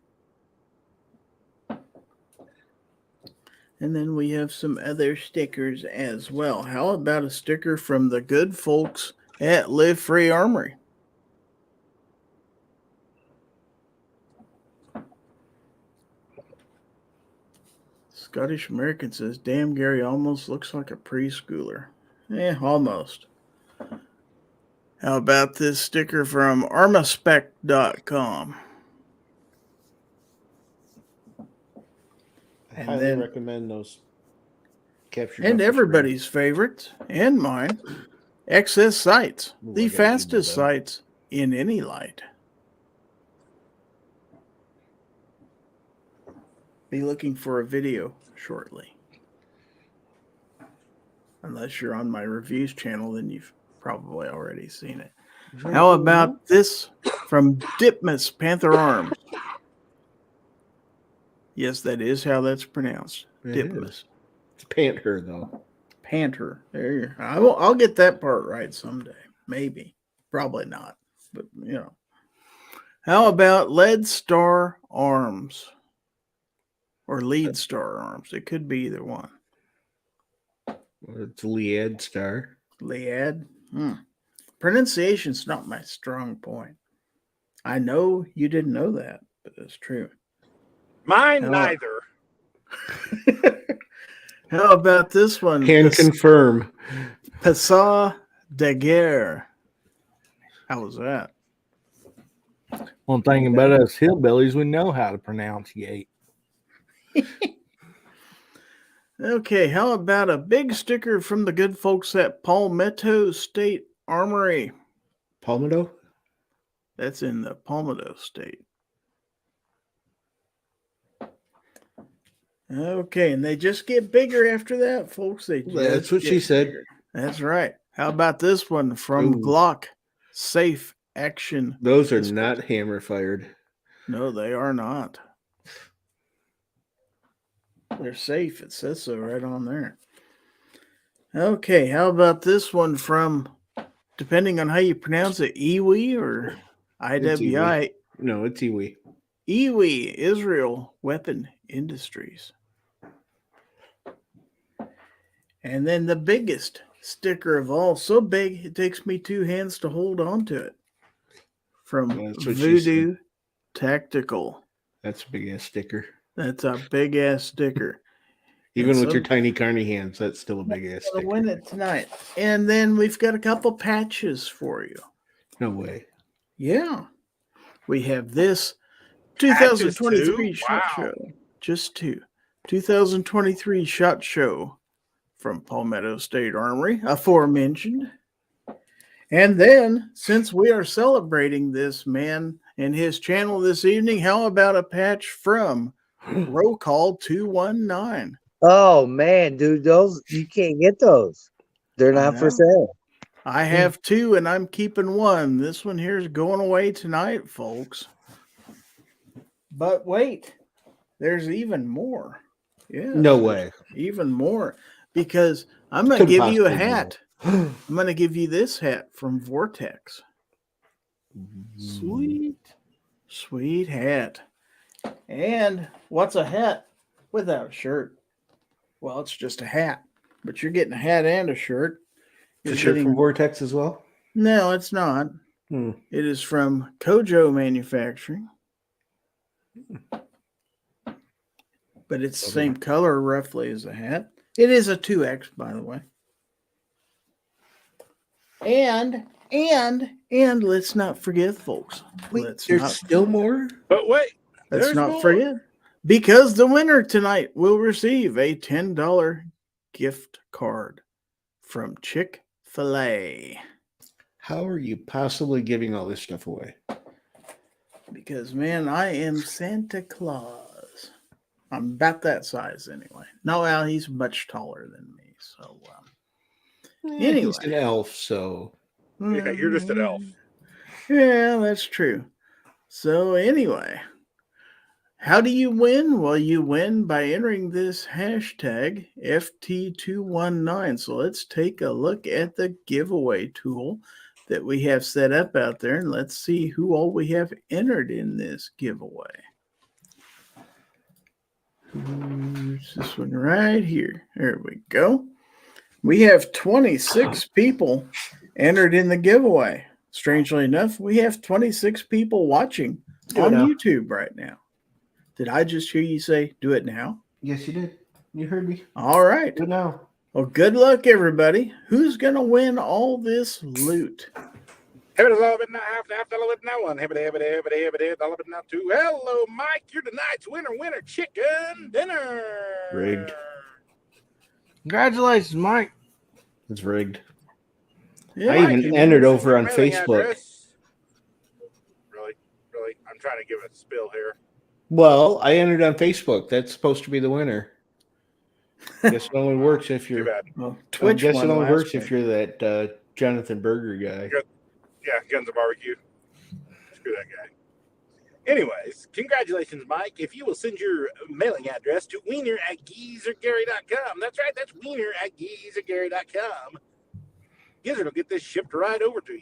And then we have some other stickers as well. How about a sticker from the good folks at Live Free Armory? Scottish American says, damn, Gary almost looks like a preschooler. Almost. How about this sticker from armaspec.com? I highly recommend those capture. And everybody's favorites, and mine, XS Sights, the fastest sights in any light. Be looking for a video shortly. Unless you're on my reviews channel, then you've probably already seen it. How about this from Dipmus Panther Arms? Yes, that is how that's pronounced. Dipmus. It's Panther, though. Panther. There you go. I'll get that part right someday. Maybe. Probably not. But, you know. How about Lead Star Arms? Or Lead Star Arms. It could be either one. It's Lead Star. Lead? Pronunciation's not my strong point. I know you didn't know that, but it's true. Mine neither. How about this one? Can confirm. Passat de Guerre. How was that? One thing about us hillbillies, we know how to pronounce gate. Okay, how about a big sticker from the good folks at Palmetto State Armory? Palmetto? That's in the Palmetto State. Okay, and they just get bigger after that, folks. That's what she said. Bigger. That's right. How about this one from Glock Safe Action? Those are not hammer fired. No, they are not. They're safe. It says so right on there. Okay, how about this one from, depending on how you pronounce it, Iwi or IWI? No, it's Iwi. Iwi, Israel Weapon Industries. And then the biggest sticker of all, so big it takes me 2 hands to hold on to it. From Voodoo Tactical. That's a big ass sticker. That's a big ass sticker. Even with your tiny carny hands, that's still a big ass sticker. Win it tonight. And then we've got a couple patches for you. No way. Yeah. We have this 2023 SHOT Show. Just 2. 2023 SHOT Show from Palmetto State Armory, aforementioned. And then, since we are celebrating this man and his channel this evening, how about a patch from RowCall219? Oh man, dude, those you can't get those. They're not for sale. I have 2 and I'm keeping 1. This one here is going away tonight, folks. But wait, there's even more. Yeah. No way. Even more. Because I'm going to give you a hat. I'm going to give you this hat from Vortex. Sweet hat. And what's a hat without a shirt? Well, it's just a hat. But you're getting a hat and a shirt. Is the shirt from Vortex as well? No, it's not. It is from Kojo Manufacturing. But it's the same color roughly as the hat. It is a 2X, by the way. And let's not forget, folks. There's still more? But wait. Let's not forget. Because the winner tonight will receive a $10 gift card from Chick-fil-A. How are you possibly giving all this stuff away? Because, man, I am Santa Claus. I'm about that size anyway. No, well, he's much taller than me. So, anyway. He's an elf, so. Yeah, you're just an elf. Yeah, that's true. So, anyway. How do you win? Well, you win by entering this hashtag FT219. So let's take a look at the giveaway tool that we have set up out there, and let's see who all we have entered in this giveaway. Here's this one right here. There we go. We have 26 people entered in the giveaway. Strangely enough, we have 26 people watching on YouTube right now. Did I just hear you say, do it now? Yes, you did. You heard me. All right. Do it now. Well, good luck, everybody. Who's going to win all this loot? Hello, Mike. You're tonight's winner, chicken dinner. Rigged. Congratulations, Mike. It's rigged. Yeah, I even entered over on Facebook. Really? I'm trying to give it a spill here. Well, I entered on Facebook. That's supposed to be the winner. Guess it only works if you're. Well, Twitch. Guess it only works if you're that Jonathan Berger guy. Yeah, Guns and Barbecue. Screw that guy. Anyways, congratulations, Mike. If you will send your mailing address to wiener@gizzardgary.com. That's right, that's wiener@gizzardgary.com. Gizzard will get this shipped right over to you.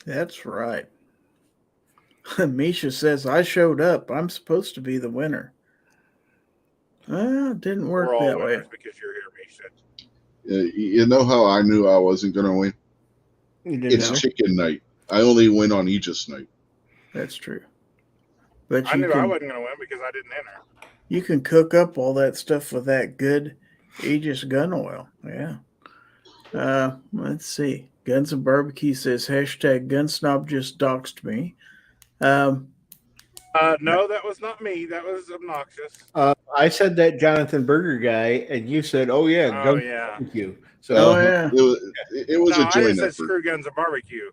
That's right. Misha says, I showed up. I'm supposed to be the winner. It didn't work We're all that way. because you're here, Misha. You know how I knew I wasn't going to win? You didn't It's know? chicken night. I only win on Aegis night. That's true. But I knew I wasn't going to win because I didn't enter. You can cook up all that stuff with that good Aegis gun oil. Yeah. Let's see. Guns and Barbecue says hashtag Gunsnob just doxed me. No, that was not me. That was obnoxious. I said that Jonathan Berger guy, and you said, "Oh yeah, Oh, yeah. Thank you." So, yeah. It was No, a I joint didn't say effort. screw Guns and Barbecue.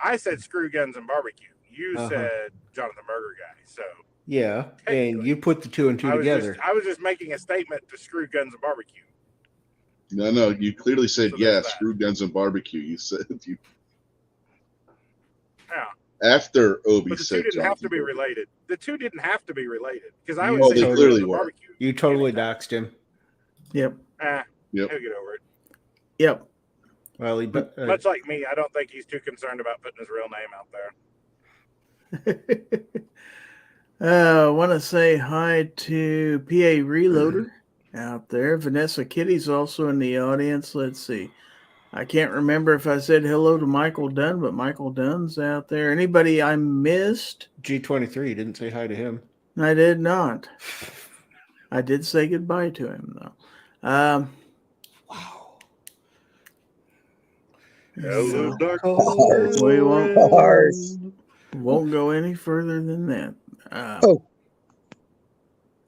I said screw Guns and Barbecue. You said Jonathan Berger guy. So Yeah, and you put the 2 and 2 together. I was just making a statement to screw guns and barbecue. No, you clearly said So screw guns and barbecue. You said you. Yeah. After Obi But the said two didn't have Jonathan to be Burger. related. The two didn't have to be related because I would Oh, say they clearly were. barbecue. You totally doxed him. Yep. Yep. He'll get over it. Yep. Well, Much like me, I don't think he's too concerned about putting his real name out there. I want to say hi to PA Reloader out there. Vanessa Kitty's also in the audience. Let's see. I can't remember if I said hello to Michael Dunn, but Michael Dunn's out there. Anybody I missed? G23 didn't say hi to him. I did not. I did say goodbye to him, though. Wow. Hello, Dark. We won't go any further than that.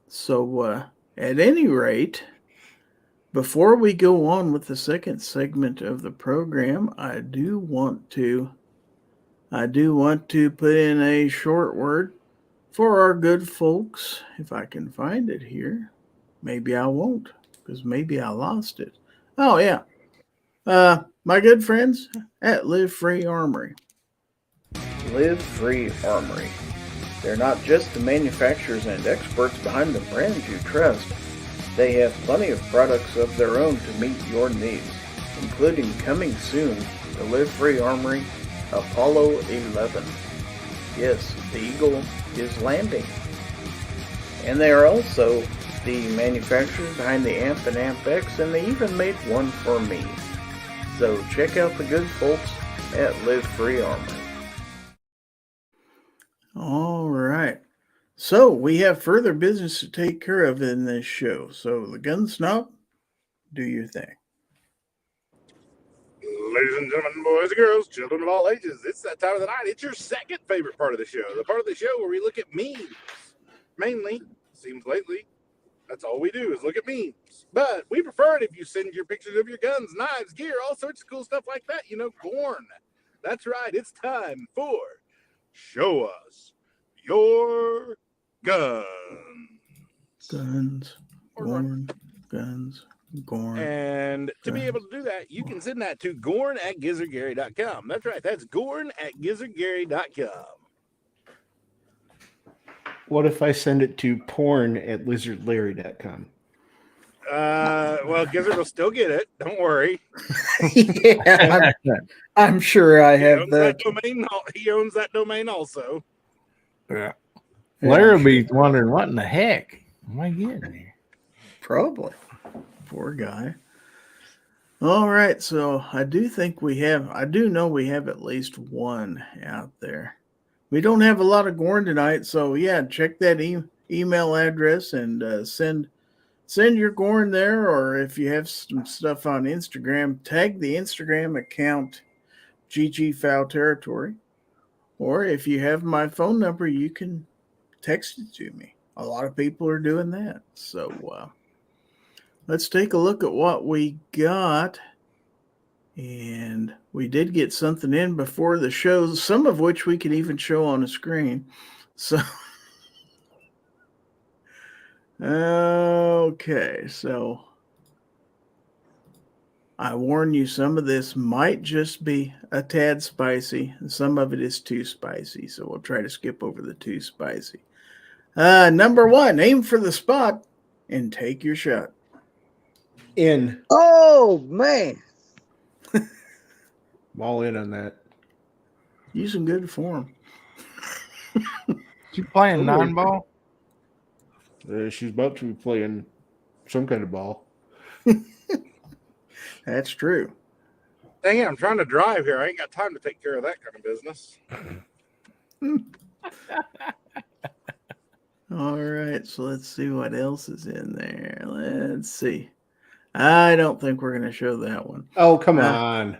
So, at any rate, before we go on with the second segment of the program, I do want to put in a short word for our good folks, if I can find it here. Maybe I won't, because maybe I lost it. Oh, yeah. My good friends at Live Free Armory. Live Free Armory. They're not just the manufacturers and experts behind the brands you trust. They have plenty of products of their own to meet your needs, including coming soon, the Live Free Armory Apollo 11. Yes, the Eagle is landing. And they are also the manufacturers behind the AMP and AMP X, and they even made one for me. So check out the good folks at Live Free Armory. All right. So we have further business to take care of in this show. So the gun snob, do your thing. Ladies and gentlemen, boys and girls, children of all ages, it's that time of the night. It's your second favorite part of the show. The part of the show where we look at memes. Mainly, seems lately, that's all we do is look at memes. But we prefer it if you send your pictures of your guns, knives, gear, all sorts of cool stuff like that. You know, GORN. That's right. It's time for Show Us Your Guns. Guns. GORN. Guns. GORN. And to be able to do that, you can send that to GORN@GizzardGary.com. That's right. That's GORN@GizzardGary.com. What if I send it to porn@lizardlarry.com? Well, Gizzard will still get it. Don't worry. Yeah, I'm sure I have that. Domain. He owns that domain also. Yeah. Larry will be wondering what in the heck am I getting here? Probably. Poor guy. All right, so I do know we have at least one out there. We don't have a lot of GORN tonight, so yeah, check that email address and send your GORN there, or if you have some stuff on Instagram, tag the Instagram account GG Fowl Territory, or if you have my phone number, you can text it to me. A lot of people are doing that, so let's take a look at what we got. And we did get something in before the show, some of which we can even show on the screen. So, okay, so I warn you, some of this might just be a tad spicy, and some of it is too spicy. So we'll try to skip over the too spicy. Number one, aim for the spot and take your shot. In. Oh, man. I'm all in on that. Using good form. She playing non-ball? She's about to be playing some kind of ball. That's true. Dang it, I'm trying to drive here. I ain't got time to take care of that kind of business. All right, so let's see what else is in there. Let's see. I don't think we're going to show that one. Oh, come on.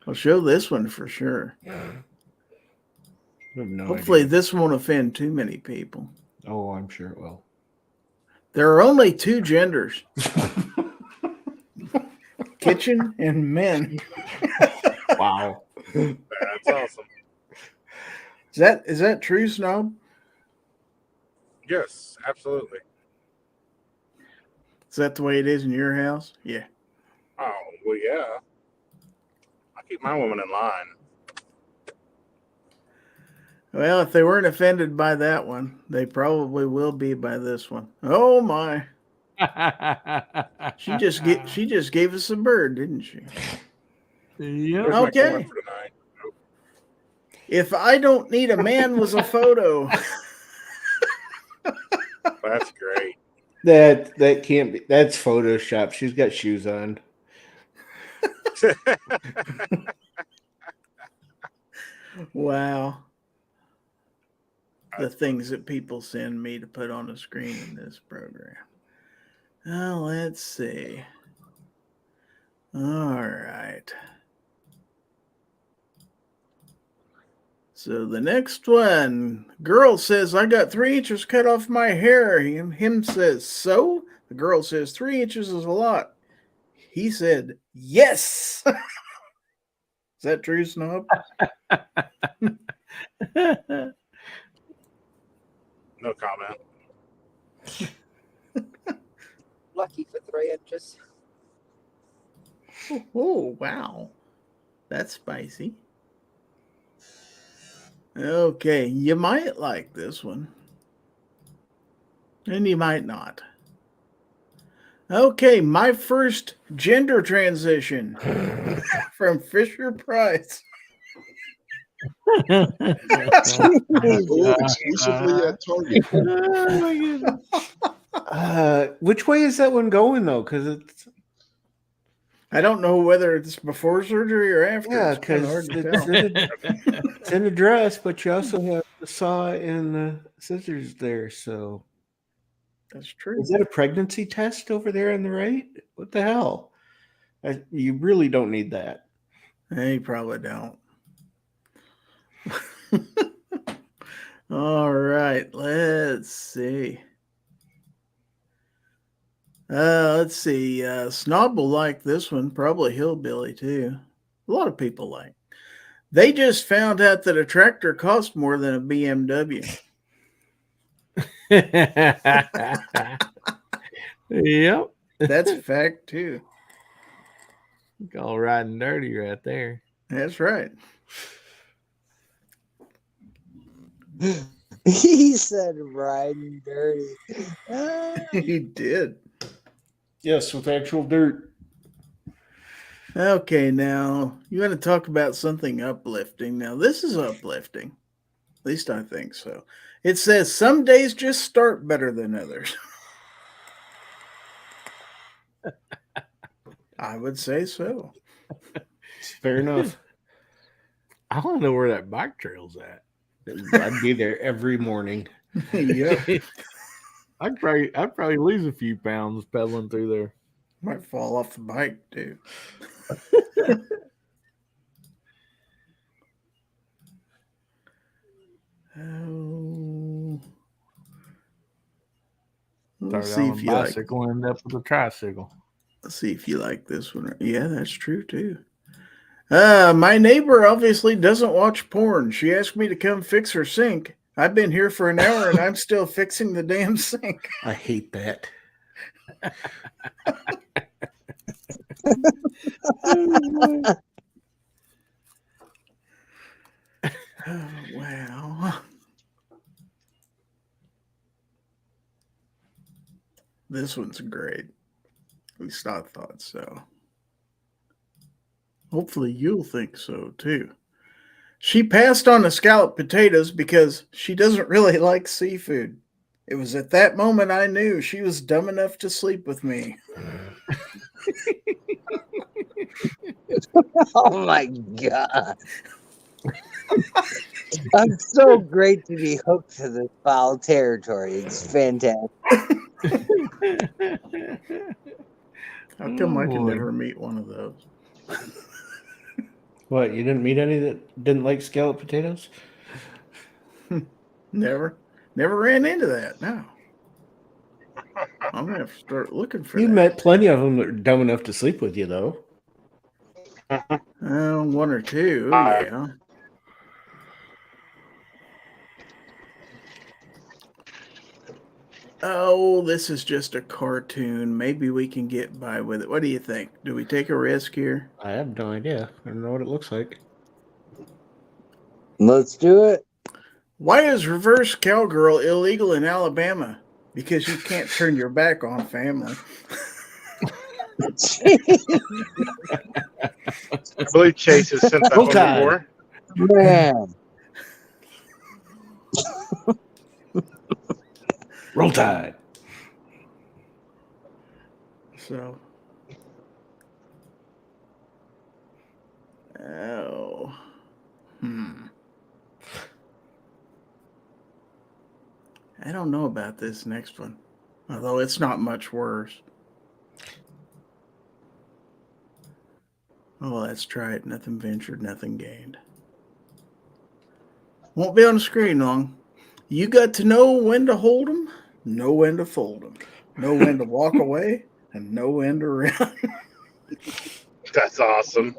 I'll show this one for sure. No Hopefully idea. this won't offend too many people. Oh, I'm sure it will. There are only two genders. Kitchen and men. Wow. That's awesome. Is that true, Snob? Yes, absolutely. Is that the way it is in your house? Yeah. Oh, well, yeah. I keep my woman in line. Well, if they weren't offended by that one, they probably will be by this one. Oh my! She just gave us a bird, didn't she? Yeah. There's my Okay. corn for tonight. If I don't need a man was a photo. That's great. That can't be. That's Photoshop. She's got shoes on. Wow. The things that people send me to put on the screen in this program. Now, let's see. All right. So the next one, girl says, I got 3 inches cut off my hair. Him says, so? The girl says, 3 inches is a lot. He said, yes. Is that true, Snob? No comment. Lucky for 3 inches. Oh, wow. That's spicy. Okay, you might like this one. And you might not. Okay, my first gender transition from Fisher Price. Oh, exclusively at Target. Which way is that one going though? Because it's I don't know whether it's before surgery or after. yeah, It's kinda hard because to tell. it's in a dress, but you also have the saw and the scissors there. So That's true. is that a pregnancy test over there on the right? What the hell? You really don't need that. You probably don't. All right, let's see. Snob will like this one, probably Hillbilly too. A lot of people like. They just found out that a tractor costs more than a BMW. Yep. That's a fact too. All riding dirty right there. That's right. He said riding dirty. He did. Yes, with actual dirt. Okay, now you want to talk about something uplifting. Now, this is uplifting. At least I think so. It says some days just start better than others. I would say so. Fair enough. I don't know where that bike trail's at. I'd be there every morning. Yep. I'd probably lose a few pounds pedaling through there. Might fall off the bike too. Let's see if you bicycle and end up with a tricycle. Let's see if you like this one. Yeah, that's true too. My neighbor obviously doesn't watch porn. She asked me to come fix her sink. I've been here for an hour and I'm still fixing the damn sink. I hate that. Oh, wow. This one's great. At least I thought so. Hopefully you'll think so too. She passed on the scalloped potatoes because she doesn't really like seafood. It was at that moment I knew she was dumb enough to sleep with me. Oh my God. I'm so great to be hooked to this Fowl Territory. It's fantastic. How come I can never meet one of those? What, you didn't meet any that didn't like scalloped potatoes? Never ran into that. No. I'm going to have to start looking for You that. met plenty of them that are dumb enough to sleep with you, though. One or two, yeah. Oh, this is just a cartoon. Maybe we can get by with it. What do you think? Do we take a risk here? I have no idea. I don't know what it looks like. Let's do it. Why is reverse cowgirl illegal in Alabama? Because you can't turn your back on family. I believe Chase has sent that Roll one Tide. before. Man. Roll Tide. So. Oh. I don't know about this next one. Although it's not much worse. Oh, let's try it. Nothing ventured, nothing gained. Won't be on the screen long. You got to know when to hold them, know when to fold them, know when to walk away, and know when to run. That's awesome.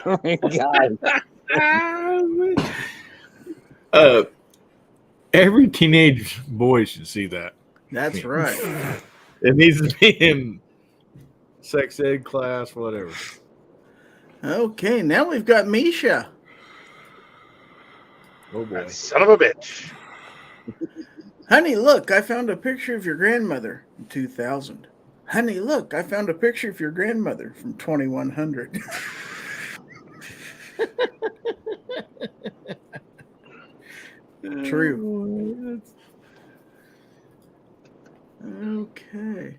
Oh my God. Every teenage boy should see that. That's right. It needs to be in sex ed class, whatever. Okay, now we've got Misha. Oh boy. That son of a bitch. Honey, look, I found a picture of your grandmother in 2000. Honey, look, I found a picture of your grandmother from 2100. True. Okay.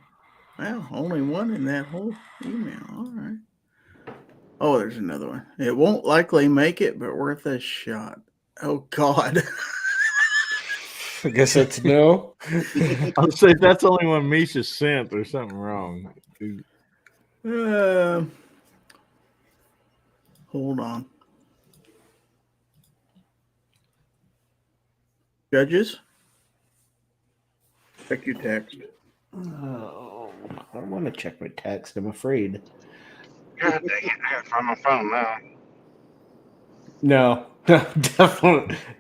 Well, only one in that whole email. All right. Oh, there's another one. It won't likely make it, but worth a shot. Oh, God. I guess that's no. I'll say if that's only one Misha sent, there's something wrong. Hold on. Judges? Check your text. Oh, I don't want to check my text. I'm afraid. God dang it. I gotta find my phone now. No,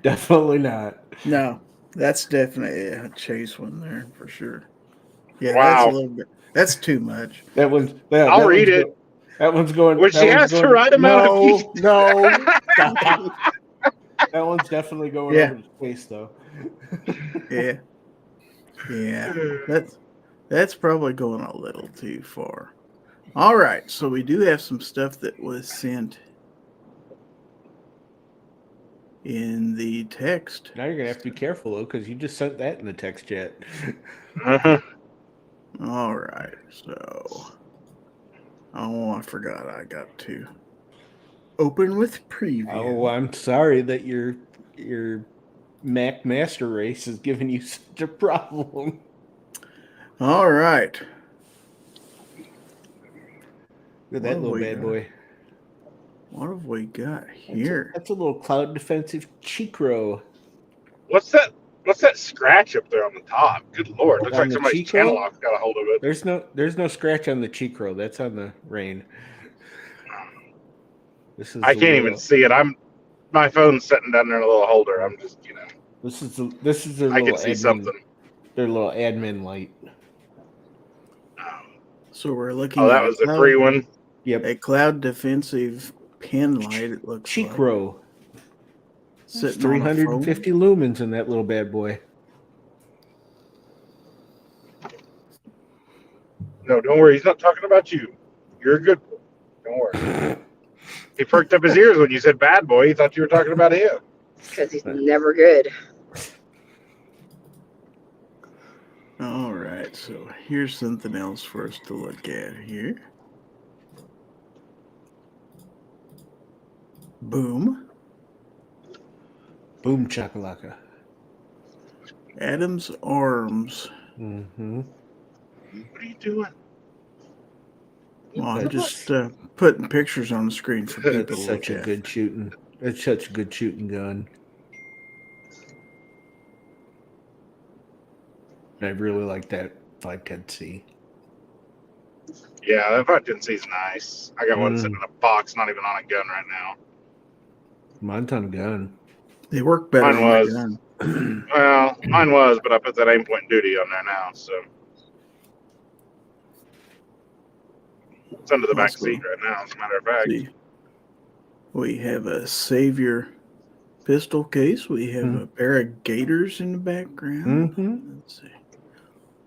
definitely not. No, that's definitely a Chase one there for sure. Yeah, Wow. that's a little bit. That's too much. That one's. I'll read it. That one's going. When she has to write them out. No. Stop. That one's definitely going over the face, though. Yeah. That's probably going a little too far. All right, so we do have some stuff that was sent in the text. Now you're gonna have to be careful though, because you just sent that in the text chat. All right, so I forgot I got to open with preview. Oh, I'm sorry that your Mac Master Race is giving you such a problem. All right. Look at that little bad boy. What have we got here? That's a little cloud defensive Chicro. What's that scratch up there on the top? Good Lord. Looks On like the somebody's Chicro? channel lock got a hold of it. There's no scratch on the Chicro. That's on the Rain. This is I can't even see it. My phone's sitting down there in a little holder. I'm just, This is their I little can see admin, something. Their little admin light. So we're looking Oh, at that was the free one. Yep. A cloud defensive pen light, it looks Chicro. like. Sitting 350 lumens in that little bad boy. No, don't worry. He's not talking about you. You're a good boy. Don't worry. He perked up his ears when you said bad boy. He thought you were talking about him. Because he's never good. All right, so here's something else for us to look at here. Boom. Boom chakalaka. Adam's Arms. Mm-hmm. What are you doing? Well, I'm just putting pictures on the screen for people to It's look such a at. good shooting. It's such a good shooting gun. I really like that 510C. Yeah, that 510C is nice. I got one sitting in a box, not even on a gun right now. Mine's on gun. They work better Mine on the was. gun. Well, mine was, but I put that aim point duty on there now, so it's under the back Also, seat right now, as a matter of fact. see, we have a Savior pistol case. We have a pair of gaiters in the background. Let's see.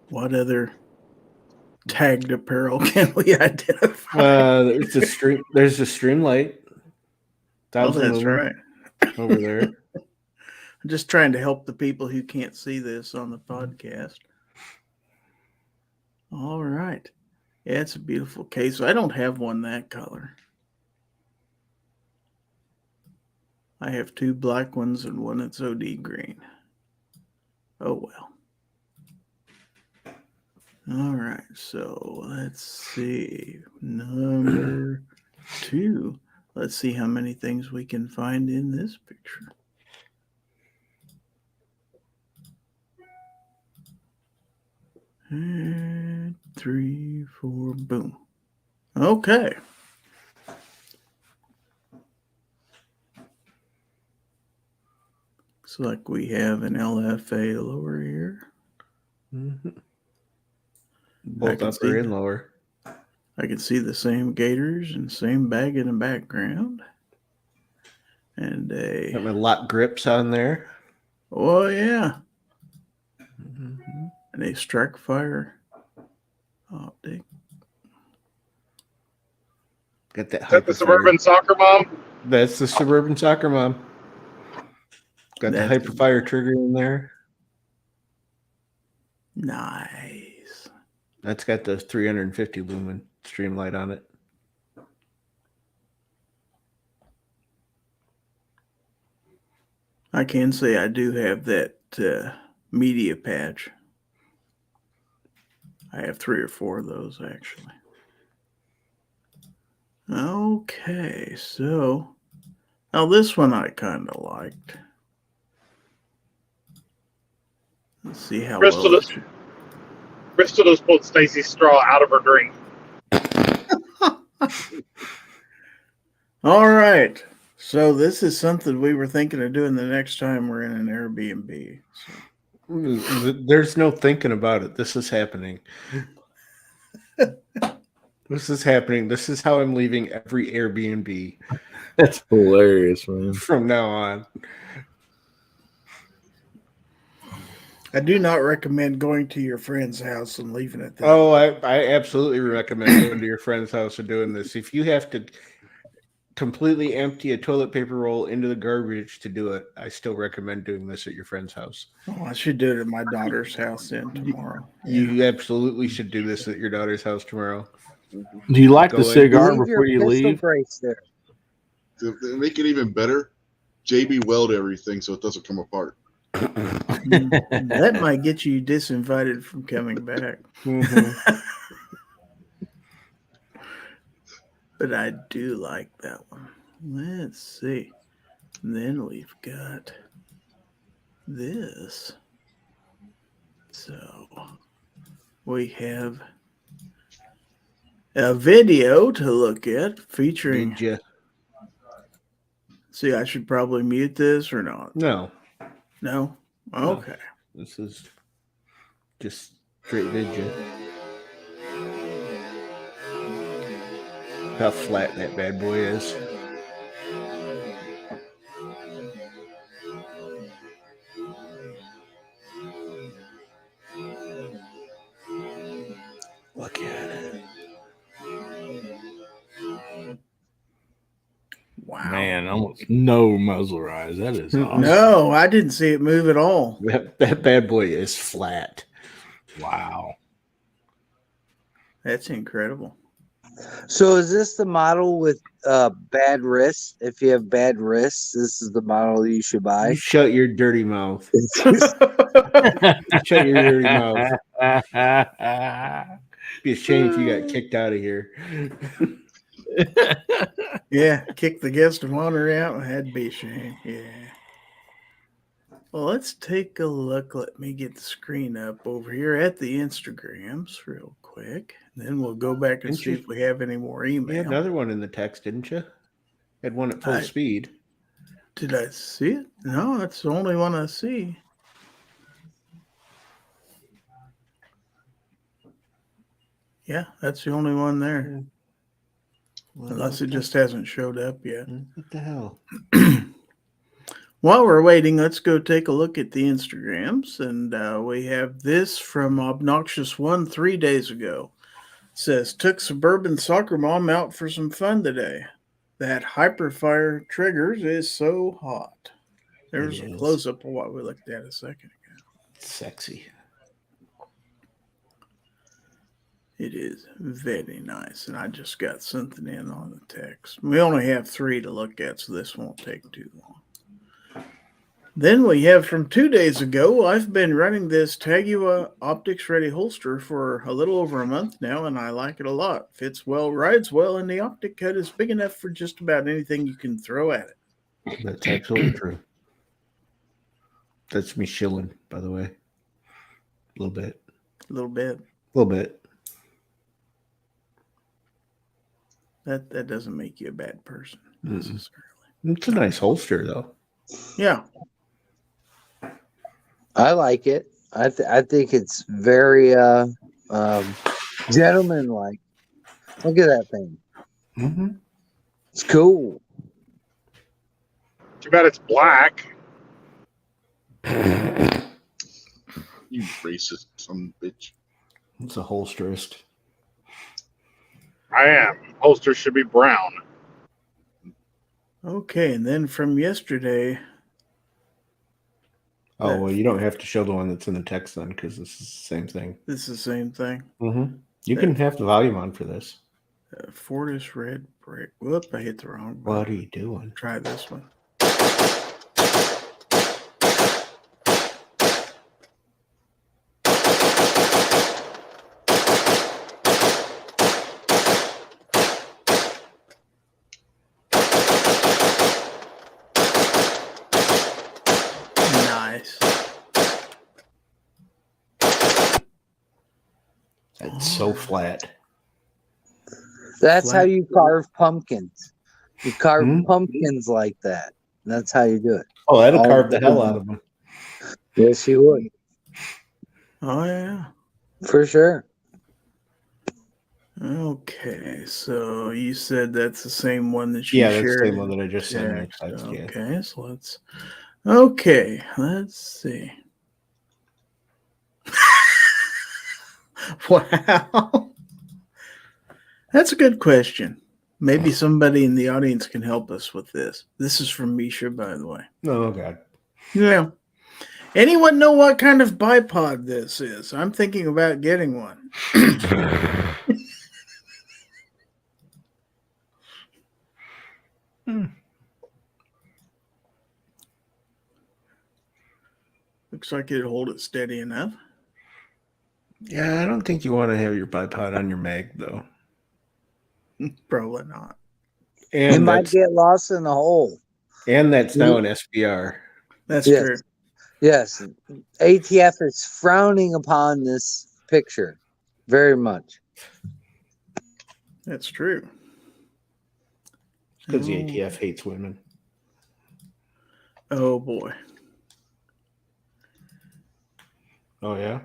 What other tagged apparel can we identify? There's a stream light. Oh, that's right. Over there. I'm just trying to help the people who can't see this on the podcast. All right. Yeah, it's a beautiful case. I don't have one that color. I have two black ones and one that's OD green. Oh, well. All right. So let's see. Number 2. Let's see how many things we can find in this picture. And 3, 4, boom. Okay. Looks like we have an LFA lower here. Both upper and lower. I can see the same gaiters and same bag in the background. And got my lock grips on there. Oh, yeah. And a strike fire optic. Got that. Is that the Suburban Soccer Mom? That's the Suburban Soccer Mom. Got the Hyperfire trigger in there. Nice. That's got the 350 lumen stream light on it. I can say I do have that media patch. I have 3 or 4 of those, actually. Okay, so now this one I kind of liked. Let's see how Bristol has pulled Stacy's straw out of her drink. All right. So this is something we were thinking of doing the next time we're in an Airbnb. So. There's no thinking about it. This is happening. This is happening. This is how I'm leaving every Airbnb. That's hilarious, man. From now on. I do not recommend going to your friend's house and leaving it there. Oh, I absolutely recommend going to your friend's house and doing this. If you have to completely empty a toilet paper roll into the garbage to do it, I still recommend doing this at your friend's house. Oh, I should do it at my daughter's house then tomorrow. You absolutely should do this at your daughter's house tomorrow. Do you like the cigar before you leave? There. To make it even better, JB weld everything so it doesn't come apart. That might get you disinvited from coming back. But I do like that one. Let's see. And then we've got this. So we have a video to look at featuring. Ninja. See, I should probably mute this or not? No. No? Okay. No. This is just straight video. How flat that bad boy is. Look at it. Wow. Man, almost no muzzle rise. That is awesome. No, I didn't see it move at all. That bad boy is flat. Wow. That's incredible. So is this the model with bad wrists? If you have bad wrists, this is the model you should buy. You shut your dirty mouth. Shut your dirty mouth. Be a shame if you got kicked out of here. Yeah, kick the guest of honor out. That'd be a shame. Yeah. Well, let's take a look. Let me get the screen up over here at the Instagrams real quick. Then we'll go back and see if we have any more email. You had another one in the text, didn't you? Had one at full speed. Did I see it? No, that's the only one I see. Yeah, that's the only one there. Well, unless it just hasn't showed up yet. What the hell? While we're waiting, let's go take a look at the Instagrams. And we have this from Obnoxious One 3 days ago. It says, took suburban soccer mom out for some fun today. That hyperfire triggers is so hot. There's a close-up of what we looked at a second ago. Sexy. It is very nice. And I just got something in on the text. We only have 3 to look at, so this won't take too long. Then we have from 2 days ago, I've been running this Tagua Optics Ready holster for a little over a month now, and I like it a lot. Fits well, rides well, and the optic cut is big enough for just about anything you can throw at it. That's absolutely true. That's me shilling, by the way. A little bit. A little bit. A little bit. That doesn't make you a bad person necessarily. It's a nice holster, though. Yeah. I like it. I think it's very gentleman-like. Look at that thing. Mm-hmm. It's cool. Too bad it's black. You racist son of a bitch. It's a holsterist. I am. Holsters should be brown. Okay, and then from yesterday. Oh, well, you don't have to show the one that's in the text then, because this is the same thing. This is the same thing. Mm-hmm. You can have the volume on for this. Fortis Red Brick. Whoop, I hit the wrong button. What are you doing? Try this one. It's so flat. That's how you carve pumpkins. You carve pumpkins like that. That's how you do it. Oh, that'll carve the hell out of them. Yes, you would. Oh, yeah. For sure. Okay, so you said that's the same one that you shared. Yeah, that's the same one that I just sent. Okay, so let's... Okay, let's see. Wow. That's a good question. Maybe somebody in the audience can help us with this. This is from Misha, by the way. Oh, God. Yeah. Anyone know what kind of bipod this is? I'm thinking about getting one. Looks like it'd hold it steady enough. Yeah, I don't think you want to have your bipod on your mag, though. Probably not. And it might get lost in the hole. And that's now an SBR. That's true. Yes. ATF is frowning upon this picture very much. That's true. Because the ATF hates women. Oh, boy. Oh, yeah?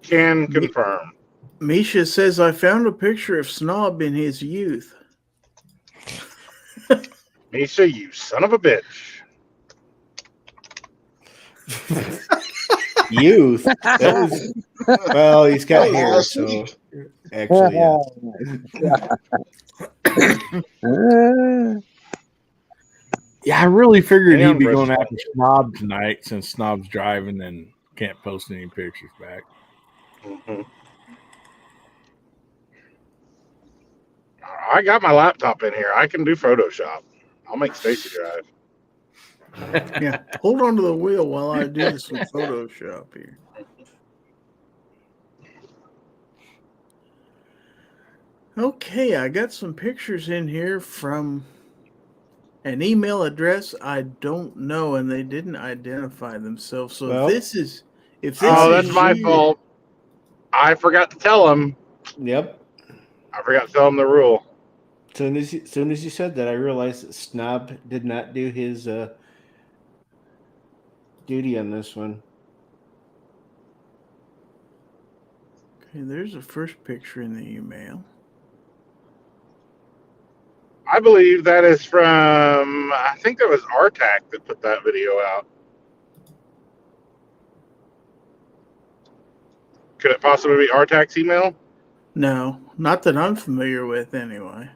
Can confirm. Misha says, I found a picture of Snob in his youth. Misha, you son of a bitch. Youth? That was, well, he's got hair, so actually, yeah, I really figured he'd be going after Snob tonight since Snob's driving and can't post any pictures back. Mm-hmm. I got my laptop in here. I can do Photoshop. I'll make Stacy drive. Yeah, hold on to the wheel while I do some Photoshop here. Okay, I got some pictures in here from an email address I don't know, and they didn't identify themselves. So well, if this that's my fault. I forgot to tell him. Yep. I forgot to tell him the rule. As soon as you said that, I realized that Snob did not do his duty on this one. Okay, there's the first picture in the email. I believe that is from, I think that was RTAC that put that video out. Could it possibly be RTAC's email? No, not that I'm familiar with anyway.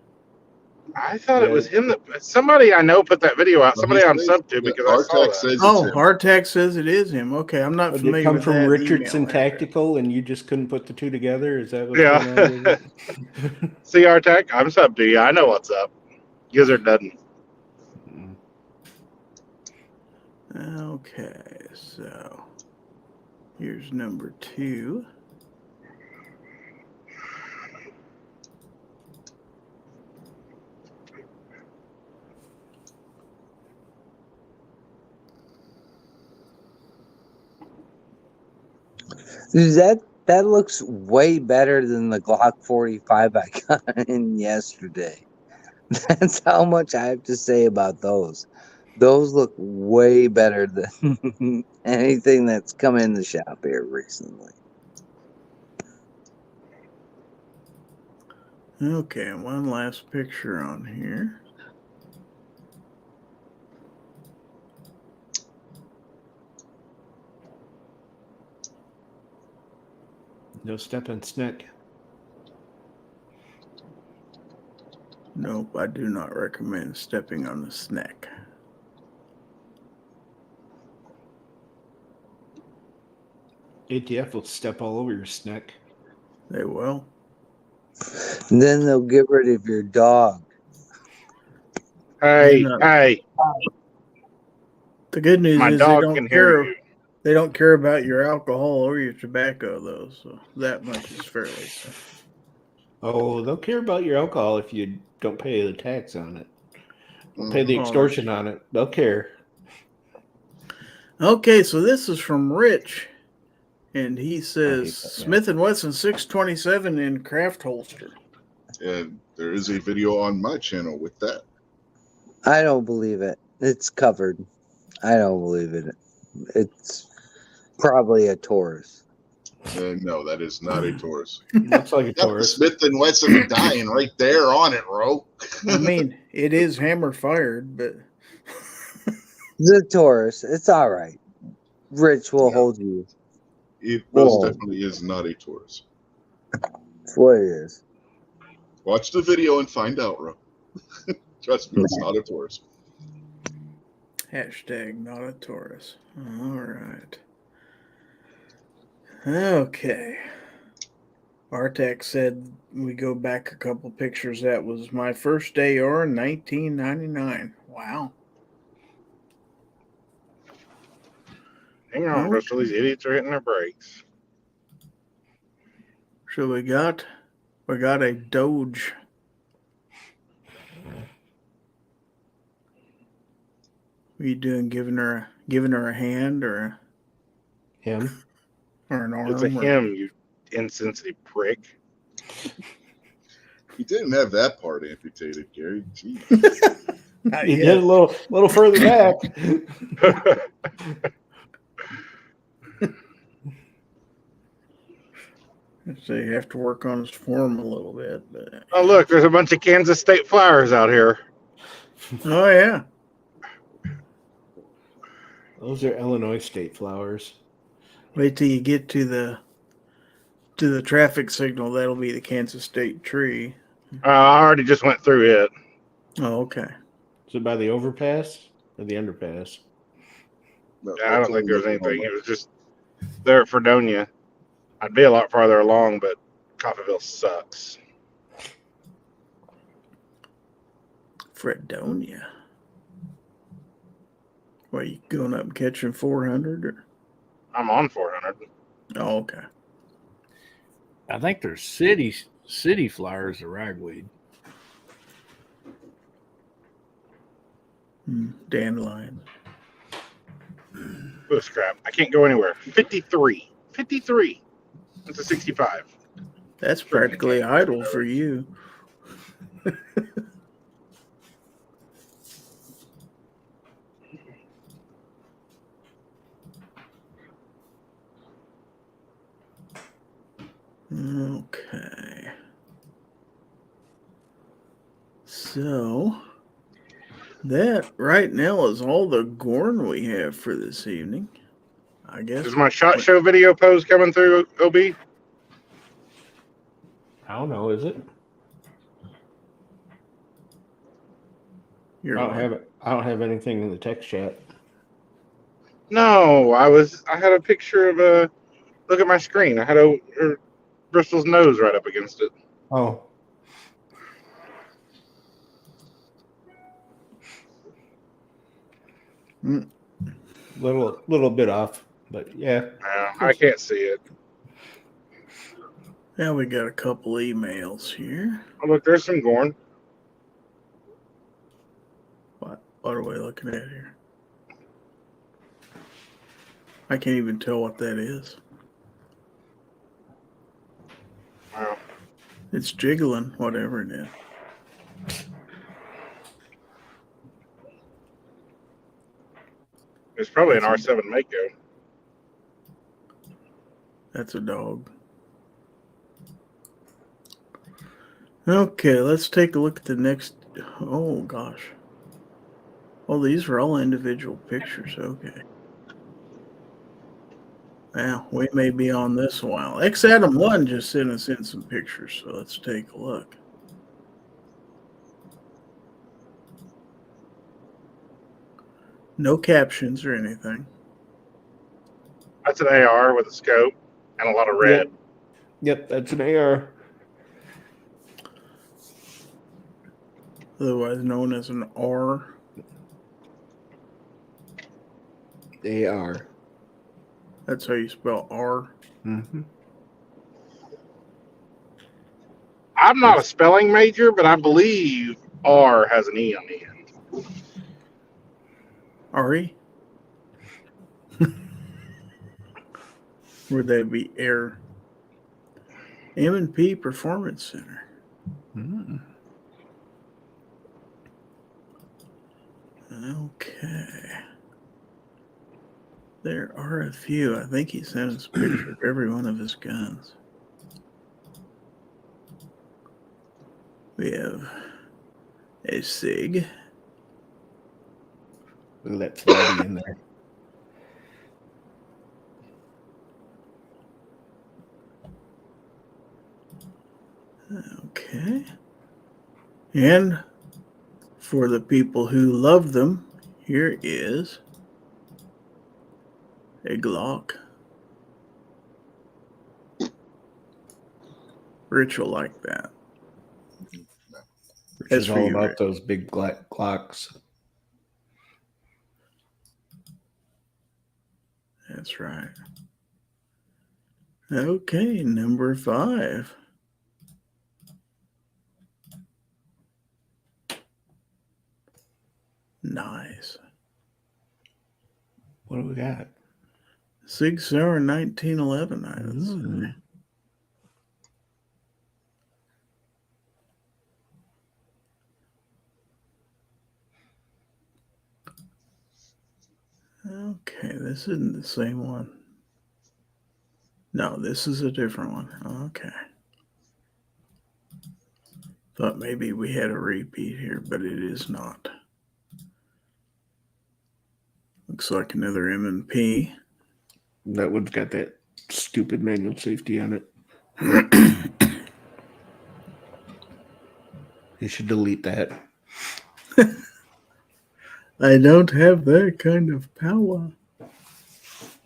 I thought it was him that somebody I know put that video out. Somebody on says, SubTube because I saw that. Says Oh, it's him. Hardtack says it is him. Okay, I'm not Did familiar it come with from that Richardson email Tactical and you just couldn't put the two together? Is that what's Yeah. going on? See, RTAC, I'm sub to you. I know what's up. Gizzard doesn't. Okay, so here's number 2. That looks way better than the Glock 45 I got in yesterday. That's how much I have to say about those. Those look way better than anything that's come in the shop here recently. Okay, one last picture on here. No stepping snick. Nope, I do not recommend stepping on the snack. ATF will step all over your snack. They will. And then they'll get rid of your dog. Hey, hey. The good news My is dog they don't can hear care. you. They don't care about your alcohol or your tobacco, though. So that much is fairly safe. Oh, they'll care about your alcohol if you don't pay the tax on it. Pay the extortion on it. They'll care. Okay, so this is from Rich, and he says Smith & Wesson 627 in craft holster. And there is a video on my channel with that. I don't believe it. It's covered. I don't believe it. It's probably a Taurus. No, that is not a Taurus. Looks like a Taurus. Smith & Wesson dying right there on it, Ro. I mean, it is hammer fired, but The Taurus. It's all right. Rich will hold you. It most definitely is not a Taurus. That's what it is. Watch the video and find out, Ro. Trust me, it's not a Taurus. hashtag not a Taurus. All right. Okay. Artek said we go back a couple pictures. That was my first AR in 1999. Wow. Hang on, Russell. These idiots are hitting their brakes. So we got a Doge. What are you doing? Giving her a hand or him or an arm? It's a him, you insensitive prick. He didn't have that part amputated, Gary. Jeez. He did a little further back. So you have to work on his form a little bit. But Oh, look, there's a bunch of Kansas State flowers out here. oh yeah, those are Illinois state flowers. wait till you get to the traffic signal. That'll be the Kansas State tree. I already just went through it. Oh, okay. Is it by the overpass or the underpass? No, I don't think there was anything. It was just there at Fredonia. I'd be a lot farther along, but Coffeyville sucks. Fredonia. What, you going up and catching 400? Or? I'm on 400. Oh, okay. I think there's city flowers of ragweed. Dandelion. Bush crap. I can't go anywhere. 53. 53. That's a 65. That's practically idle for you. Okay. So that right now is all the GORN we have for this evening. I guess. Is my SHOT Show video pose coming through, OB? I don't know, is it? I don't have anything in the text chat. No, I had a picture of look at my screen. I had Bristol's nose right up against it. Oh. Little bit off, but yeah. I can't see it. Now we got a couple emails here. Oh, look, there's some GORN. What are we looking at here? I can't even tell what that is. Wow. It's jiggling, whatever it is. It's probably an R7 Mako. That's a dog. Okay, let's take a look at the next. Oh, gosh. Oh, these are all individual pictures. Okay. Now, we may be on this a while. X-Adam1 just sent us in some pictures, so let's take a look. No captions or anything. That's an AR with a scope and a lot of red. Yep, that's an AR. Otherwise known as an R. AR. That's how you spell R. Mm-hmm. I'm not a spelling major, but I believe R has an E on the end. Ari? Would that be air? M&P Performance Center. Mm. Okay. There are a few. I think he sent us a picture of every one of his guns. We have a SIG. Let's let in there. Okay. And for the people who love them, here is a Glock. Rich will like that. Rich is all about those big Glocks. That's right. Okay, number 5. Nice. What do we got? Sig Sauer 1911. Okay, this isn't the same one. No, this is a different one. Okay. Thought maybe we had a repeat here, but it is not. Looks like another M&P. That one's got that stupid manual safety on it. You should delete that. I don't have that kind of power.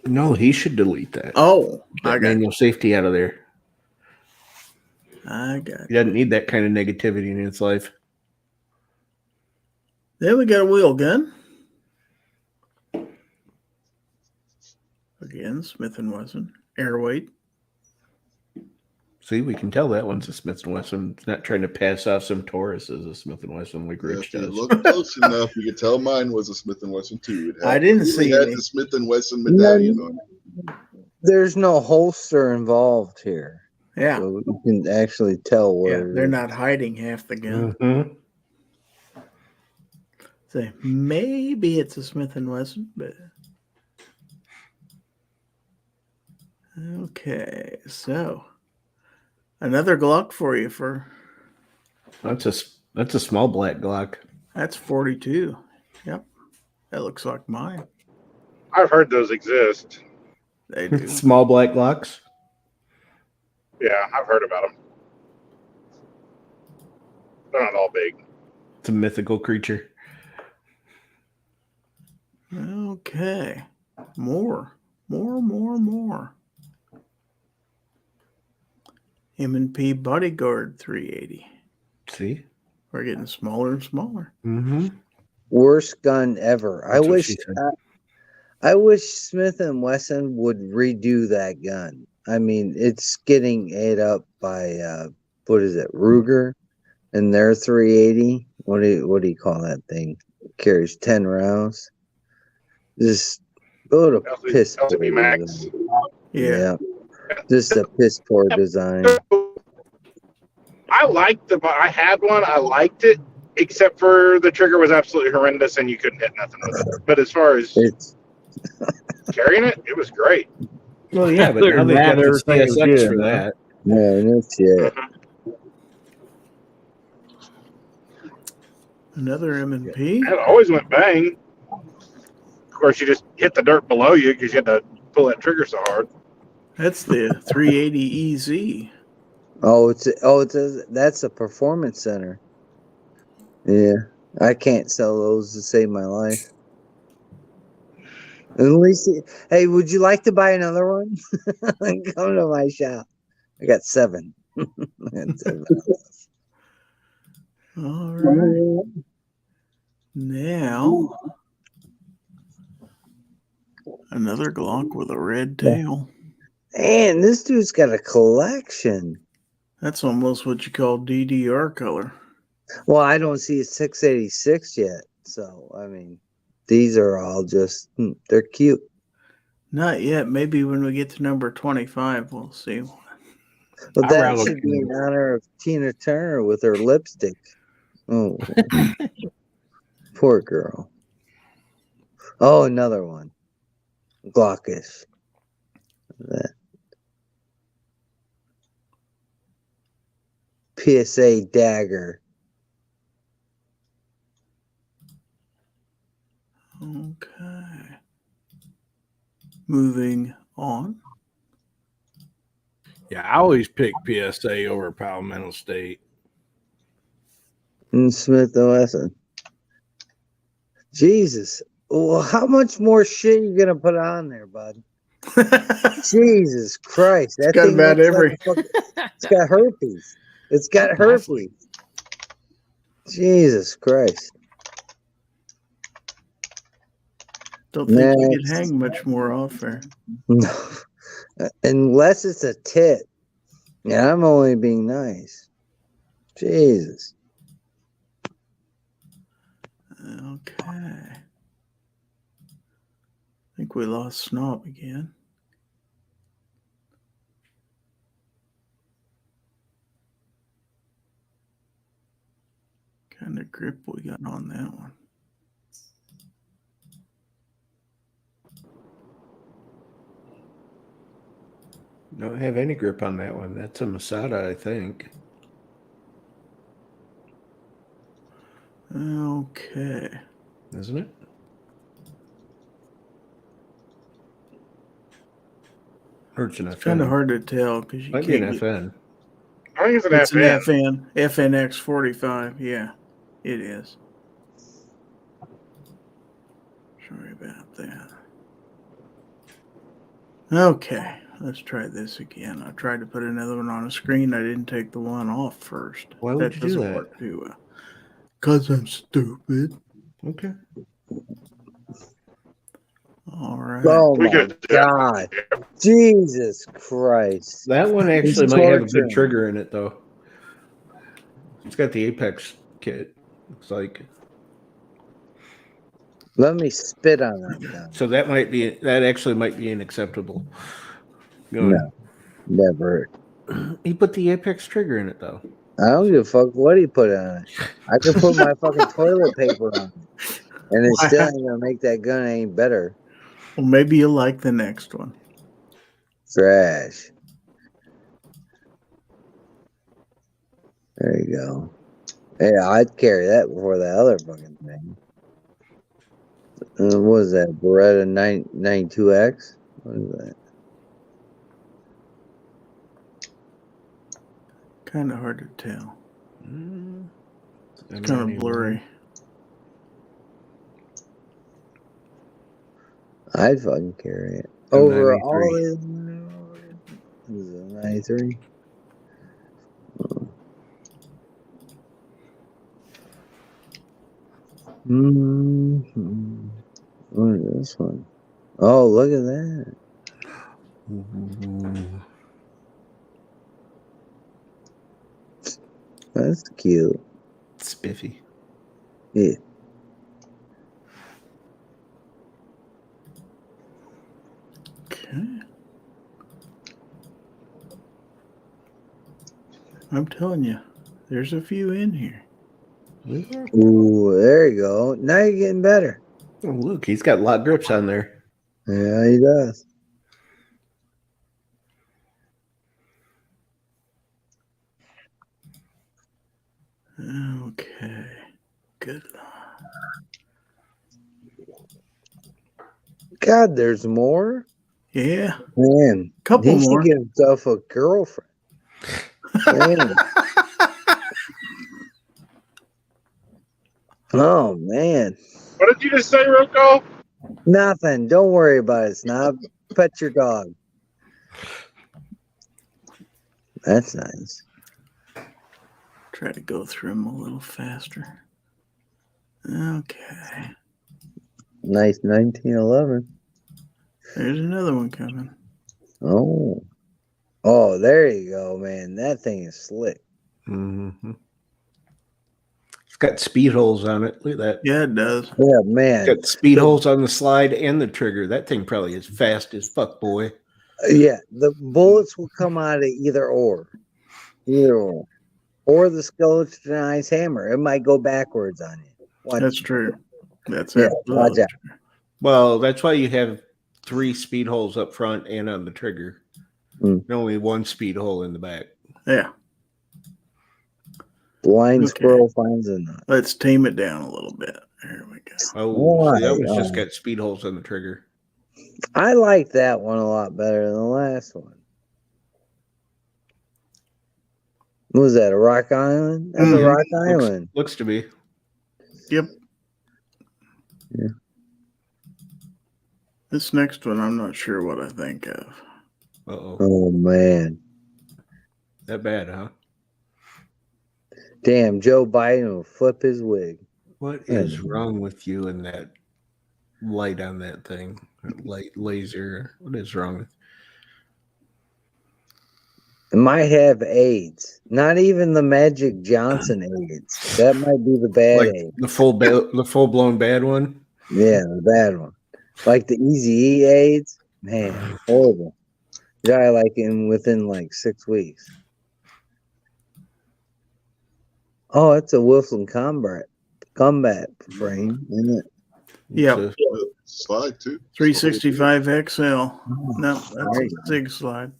No, he should delete that. Oh, I got manual safety out of there. I got. He doesn't need that kind of negativity in his life. Then we got a wheel gun. Again, Smith & Wesson. Airweight. See, we can tell that one's a Smith & Wesson. It's not trying to pass off some Taurus as a Smith & Wesson like Rich does. If you look close enough, you can tell mine was a Smith & Wesson too. I didn't see it. Had the Smith & Wesson medallion on it. There's no holster involved here. Yeah. So you can actually tell where they're not hiding half the gun. Mm-hmm. So maybe it's a Smith & Wesson, but okay, so Another Glock for you for. That's a small black Glock. That's 42. Yep. That looks like mine. I've heard those exist. They do. Small black Glocks? Yeah, I've heard about them. They're not all big. It's a mythical creature. Okay. More. M&P Bodyguard 380. See? We're getting smaller and smaller. Mm-hmm. Worst gun ever. I wish Smith & Wesson would redo that gun. I mean, it's getting ate up by what is it, Ruger and their 380. What do you call that thing? It carries 10 rounds. Just go to piss poor Max. Yeah. Just a piss poor design. I had one. I liked it, except for the trigger was absolutely horrendous and you couldn't hit nothing with it. But as far as carrying it, it was great. Well, yeah, but now they've got the CSX for that. No, that's it. Another M&P. It always went bang. Of course, you just hit the dirt below you because you had to pull that trigger so hard. That's the 380 EZ. That's a performance center. Yeah, I can't sell those to save my life. At least, hey, would you like to buy another one? Come to my shop. I got 7. All right. Now, another Glock with a red tail. Man, this dude's got a collection. That's almost what you call DDR color. Well, I don't see a 686 yet. So, I mean, these are all just, they're cute. Not yet. Maybe when we get to number 25, we'll see. But that should be in honor of Tina Turner with her lipstick. Oh, poor girl. Oh, another one. Glockish. That. PSA dagger. Okay. Moving on. Yeah, I always pick PSA over Palmetto State. And Smith & Wesson. Jesus. Well, how much more shit you gonna put on there, bud? Jesus Christ. That thing about every it's got herpes. It's got herpes. Jesus Christ. Don't think you could hang much more off there. No. Unless it's a tit. Yeah, I'm only being nice. Jesus. Okay. I think we lost Snob again. Kind of grip we got on that one. Don't have any grip on that one. That's a Masada, I think. Okay. Isn't it? It's kind of hard to tell because you might be an FN. I think it's an it's FN. An FN. FNX 45. Yeah, it is. Sorry about that. Okay, let's try this again. I tried to put another one on a screen. I didn't take the one off first. Why would you do that? Work too well. Because I'm stupid. Okay. All right. Oh my God. Jesus Christ. That one actually might have a good trigger in it, though. It's got the Apex kit. Looks like. Let me spit on that gun. So that actually might be unacceptable. No, never. He put the Apex trigger in it, though. I don't give a fuck what he put on it. I could put my fucking toilet paper on it. And it's still ain't gonna make that gun any better. Well, maybe you'll like the next one. Trash. There you go. Yeah, I'd carry that before the other fucking thing. What was that? Beretta 92X? What is that? Kind of hard to tell. It's kind of blurry. I'd fucking carry it. Over all this. Is it 93? Mm-hmm. What is this one? Oh, look at that. That's cute. Spiffy. Yeah. Okay. I'm telling you, there's a few in here. Ooh, there you go. Now you're getting better. Oh, look, he's got lock grips on there. Yeah, he does. Okay. Good. God, there's more? Yeah. Man, couple he more. should get himself a girlfriend. Oh, man. What did you just say, RowCall? Nothing. Don't worry about it, Snob. Pet your dog. That's nice. Try to go through them a little faster. Okay. Nice 1911. There's another one coming. Oh. Oh, there you go, man. That thing is slick. Mm-hmm. It's got speed holes on it. Look at that. Yeah, it does. Yeah, man. It's got speed holes on the slide and the trigger. That thing probably is fast as fuck, boy. Yeah, the bullets will come out of either or. Either or. Or the skeletonized hammer. It might go backwards on you. That's true. That's yeah, watch out. Well, that's why you have 3 speed holes up front and on the trigger. And only 1 speed hole in the back. Yeah. Blind squirrel finds a nut. Let's tame it down a little bit. There we go. Oh, see, that one's just got speed holes on the trigger. I like that one a lot better than the last one. What was that, a Rock Island? That's a Rock Island. Looks to be. Yep. Yeah. This next one, I'm not sure what I think of. Uh-oh. Oh, man. That bad, huh? Damn, Joe Biden will flip his wig. What is wrong with you and that light on that thing? That light laser. What is wrong with It might have AIDS. Not even the Magic Johnson AIDS. That might be the bad AIDS. The full blown bad one? Yeah, the bad one. Like the Easy AIDS. Man, horrible. Die within like 6 weeks. Oh, it's a Wilson combat frame, isn't it? Yeah. Slide too. 365 XL. No, that's a Zig slide.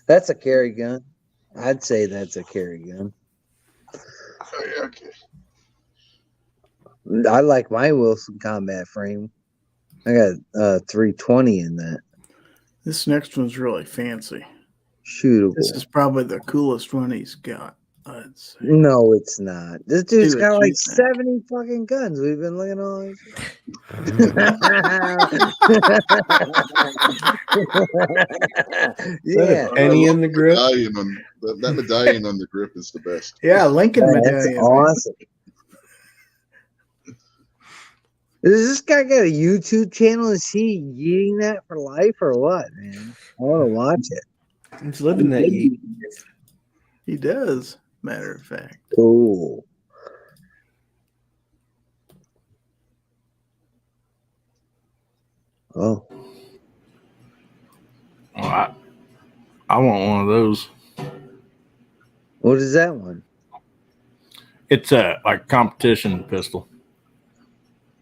That's a carry gun. I'd say that's a carry gun. Okay. I like my Wilson combat frame. I got 320 in that. This next one's really fancy. Shootable. This is probably the coolest one he's got, I'd say. No, it's not. This dude's got like 70 fucking guns. We've been looking at all this. Yeah. Any in the grip? That medallion on the grip is the best. Yeah, Lincoln medallion. That's awesome. Does this guy got a YouTube channel? Is he eating that for life or what, man? I want to watch it. He's living that yeet. He does, matter of fact. Cool. Oh. I want one of those. What is that one? It's a like competition pistol.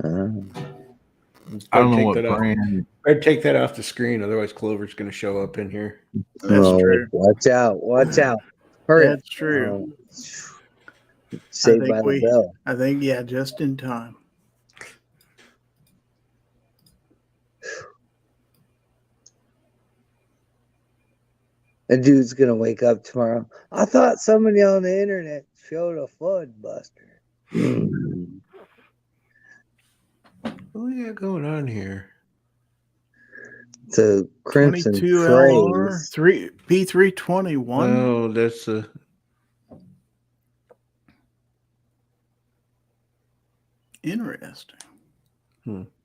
I don't know what brand. I'd take that off the screen, otherwise Clover's going to show up in here. That's true. Watch out! Watch out! Hurry! That's true. Saved by the Bell. I think, yeah, just in time. A dude's gonna wake up tomorrow. I thought somebody on the internet showed a flood buster. What we got going on here? The Crimson 22 LR, P321. Oh, that's a. Interesting.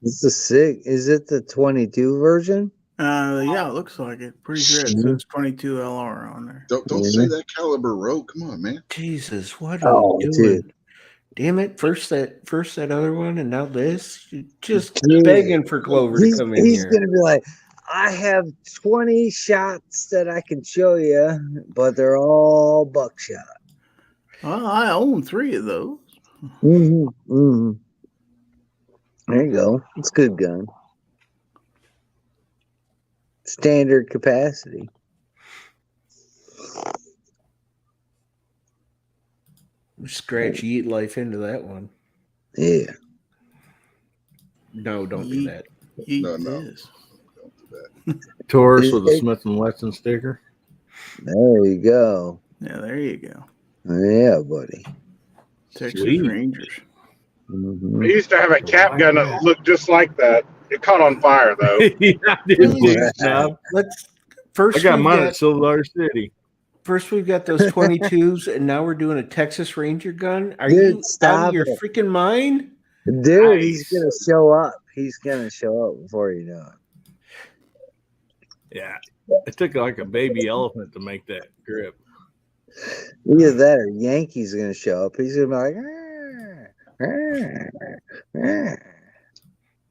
It's the SIG. Is it the 22 version? Yeah, it looks like it. Pretty sure it says 22 LR on there. Don't say that caliber, Row. Come on, man. Jesus, what are you doing? Dude. Damn it! First that other one, and now this. You're just begging for Clover to come in here. He's gonna be like, I have 20 shots that I can show you, but they're all buckshot. Well, I own 3 of those. There you go. It's a good gun. Standard capacity. Scratch Yeet Life into that one. Yeah. No, don't do that. No. Don't do that. Taurus with a Smith & Wesson sticker. There you go. Yeah, there you go. Yeah, buddy. Texas Rangers. I used to have a cap gun that looked just like that. It caught on fire, though. Yeah, First, I got mine at Silver City. First, we've got those 22s, and now we're doing a Texas Ranger gun. Are you out of your freaking mind? Dude, he's going to show up. He's going to show up before you know it. Yeah. It took like a baby elephant to make that grip. Either that or Yankee's going to show up. He's going to be like,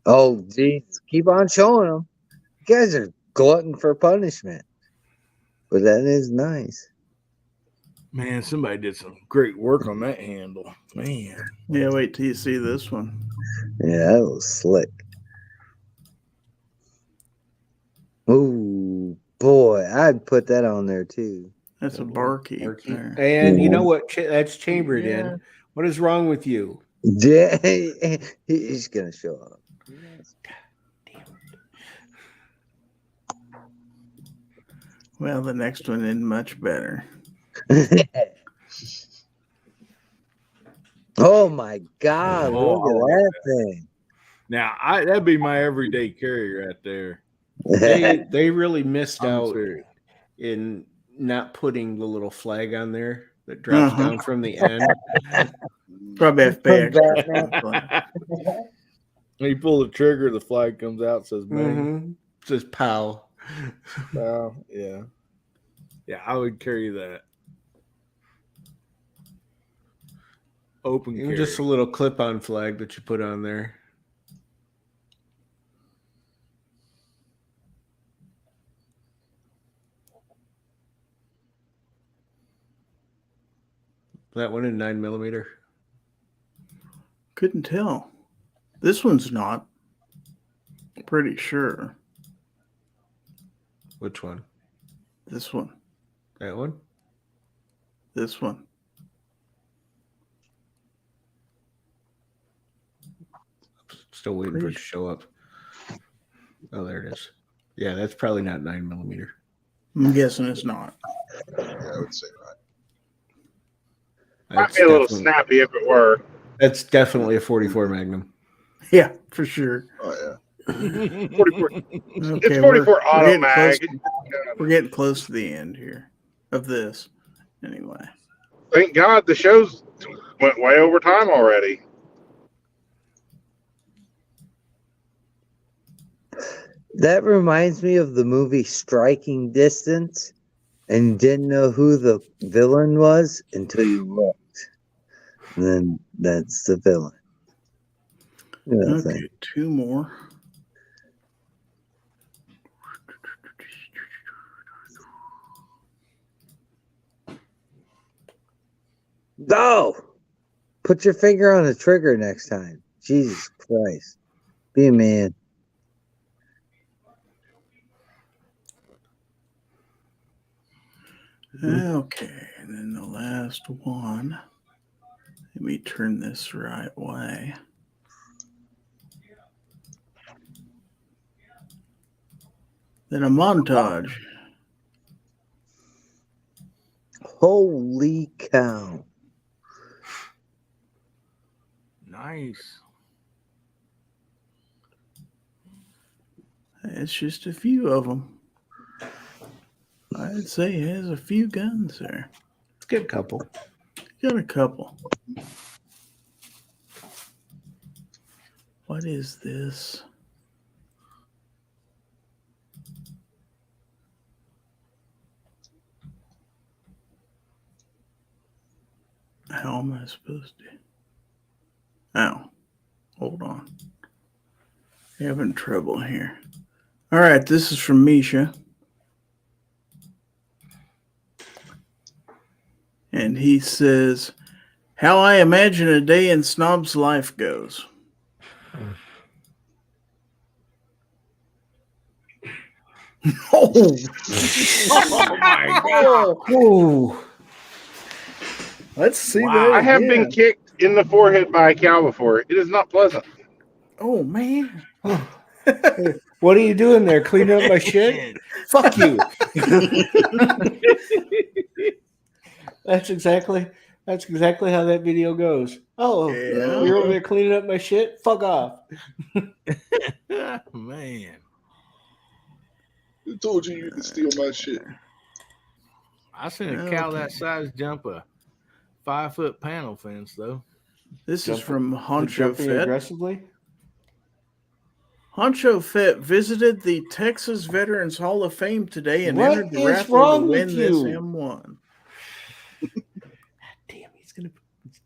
oh, geez, keep on showing them. You guys are glutton for punishment. But that is nice. Man, somebody did some great work on that handle. Man. Yeah, wait till you see this one. Yeah, that was slick. Ooh, boy, I'd put that on there too. That's a barkeep. And you know what? That's chambered in. What is wrong with you? Yeah, he's going to show up. Well, the next one isn't much better. Oh my God! Look at that thing. Now, that'd be my everyday carry right there. They really missed out in not putting the little flag on there that drops down from the end. Probably have to pay extra. When you pull the trigger, the flag comes out, says bang. Says pow. Well, yeah. Yeah, I would carry that. Open carry. Just a little clip-on flag that you put on there. That one in 9mm. Couldn't tell. This one's not. Pretty sure. Which one? This one. That one? This one. Still waiting for it to show up. Oh, there it is. Yeah, that's probably not 9mm. I'm guessing it's not. Yeah, I would say that. Might be a little snappy if it were. That's definitely a 44 Magnum. Yeah, for sure. Oh, yeah. 44. Okay, It's 44 auto mag. We're getting close to the end here of this. Anyway. Thank God the shows went way over time already. That reminds me of the movie Striking Distance, and didn't know who the villain was until you looked. And then that's the villain. Okay, 2 more. Go! Put your finger on the trigger next time. Jesus Christ. Be a man. Okay, and then the last one. me turn this the right way. Then a montage. Holy cow. Nice. It's just a few of them. I'd say he has a few guns there. It's a good couple. Got a couple. What is this? How am I supposed to? Oh, hold on. Having trouble here. All right, this is from Misha. And he says, how I imagine a day in Snob's life goes. Oh, Oh my God. Oh, let's see Wow. that. I have again. been kicked in the forehead by a cow before. It is not pleasant. Oh, man. what are you doing there? Cleaning up my shit? Fuck you. That's exactly how that video goes. Oh, Yeah. you're over there cleaning up my shit? Fuck off. Man. I told you could steal my shit. I seen a cow that size jump a 5-foot panel fence, though. This is from Honcho Jumping Fett. aggressively. Honcho Fett visited the Texas Veterans Hall of Fame today and What entered the is raffle wrong to with win this you? M1. Damn, he's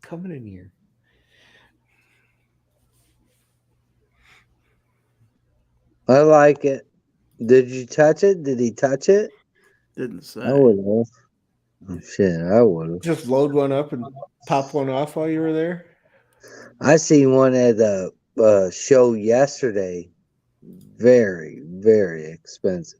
coming in here. I like it. Did you touch it? Did he touch it? Didn't say. I would have. Oh, shit, I would have. Just load one up and pop one off while you were there. I seen one at the show yesterday. Very, very expensive.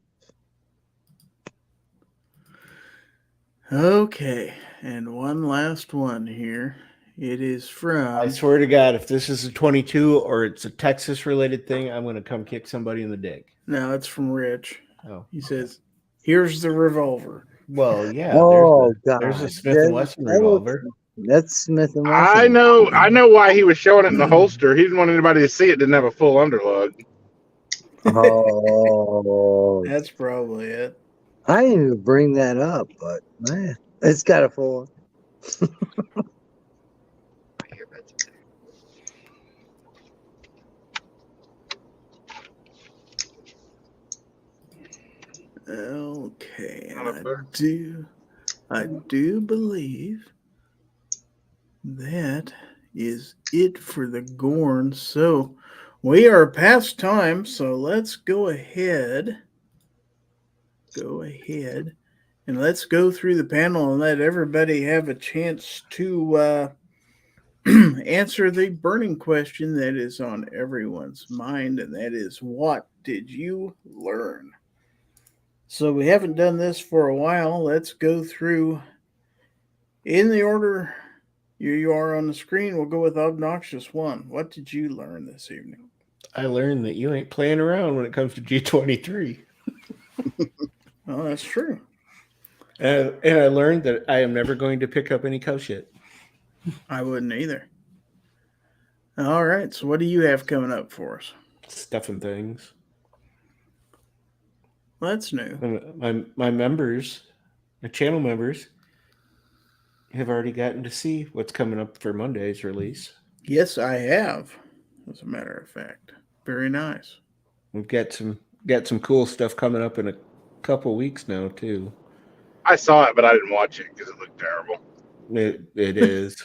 Okay, and one last one here. It is from. I swear to God, if this is a 22 or it's a Texas related thing, I'm going to come kick somebody in the dick. No, it's from Rich. Oh, he says, "Here's the revolver." Well, yeah. Oh God, there's a Smith & Wesson revolver. That's Smith & Wesson. I know why he was showing it in the holster. He didn't want anybody to see it. Didn't have a full underlug. Oh, that's probably it. I didn't even bring that up, but man, it's got a full. Okay, I do believe that is it for the GORN. So we are past time, so let's go ahead and let's go through the panel and let everybody have a chance to answer the burning question that is on everyone's mind, and that is, what did you learn? So we haven't done this for a while. Let's go through in the order you are on the screen. We'll go with Obnoxious One. What did you learn this evening? I learned that you ain't playing around when it comes to G23. Oh, that's true. And I learned that I am never going to pick up any cow shit. I wouldn't either. All right. So what do you have coming up for us? Stuff and things. Well, that's new. My members, my channel members, have already gotten to see what's coming up for Monday's release. Yes, I have. As a matter of fact, very nice. We've got some cool stuff coming up in a couple weeks now too. I saw it, but I didn't watch it because it looked terrible. It is.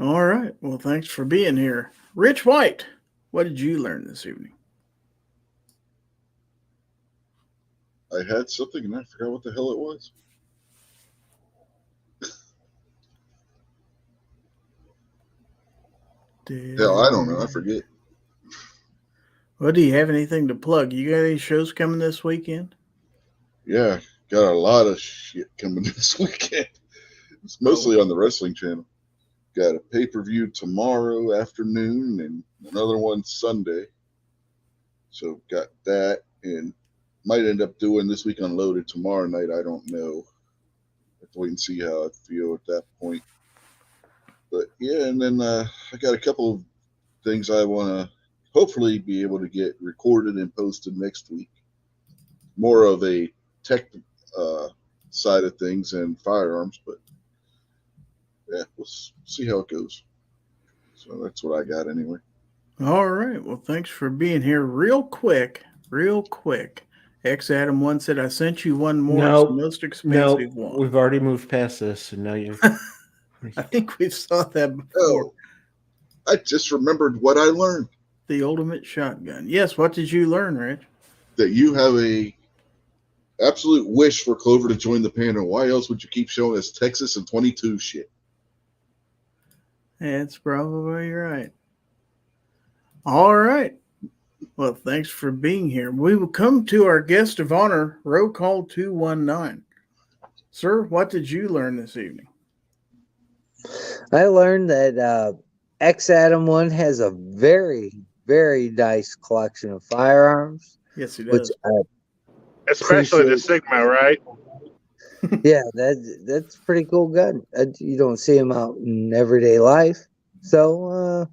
All right. Well, thanks for being here, Rich White. What did you learn this evening? I had something and I forgot what the hell it was. Hell, I don't know. I forget. Well, do you have anything to plug? You got any shows coming this weekend? Yeah, got a lot of shit coming this weekend. It's mostly on the wrestling channel. Got a pay-per-view tomorrow afternoon and another one Sunday. So got that, and might end up doing This Week Unloaded tomorrow night. I don't know. Have to wait and see how I feel at that point. But yeah, and then I got a couple of things I want to hopefully be able to get recorded and posted next week. More of a tech side of things and firearms, but yeah, we'll see how it goes. So that's what I got anyway. All right. Well, thanks for being here. Real quick. X Adam 1 said, I sent you one more. It's the most expensive one. We've already moved past this, and now you. I think we saw that before. Oh, I just remembered what I learned. The ultimate shotgun. Yes. What did you learn, Rich? That you have a absolute wish for Clover to join the panel. Why else would you keep showing us Texas and 22 shit? That's probably right. All right. Well, thanks for being here. We will come to our guest of honor, RowCall219. Sir, what did you learn this evening? I learned that X Adam 1 has a very, very nice collection of firearms. Yes, he does. Especially the Sigma, right? Yeah, that's a pretty cool gun. You don't see them out in everyday life. So,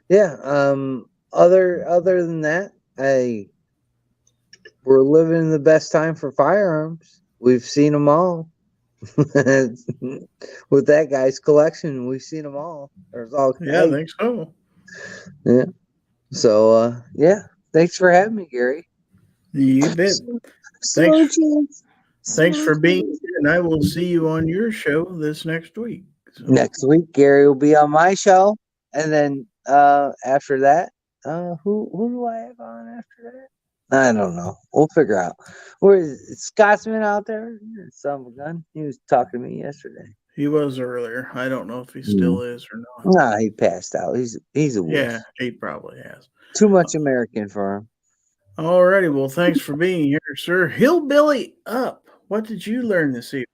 yeah. Other than that, we're living in the best time for firearms. We've seen them all. With that guy's collection, we've seen them all. Yeah, I think so. Yeah. So, yeah. Thanks for having me, Gary. You bet. Thanks for being here, and I will see you on your show this next week. So. Next week, Gary will be on my show, and then after that, who do I have on after that? I don't know. We'll figure out. Where is Scotsman out there? Son of a gun. He was talking to me yesterday. He was earlier. I don't know if he still is or not. Nah, he passed out. He's a wuss. Yeah, he probably has. Too much American for him. All righty. Well, thanks for being here, sir. Hillbilly Up. What did you learn this evening?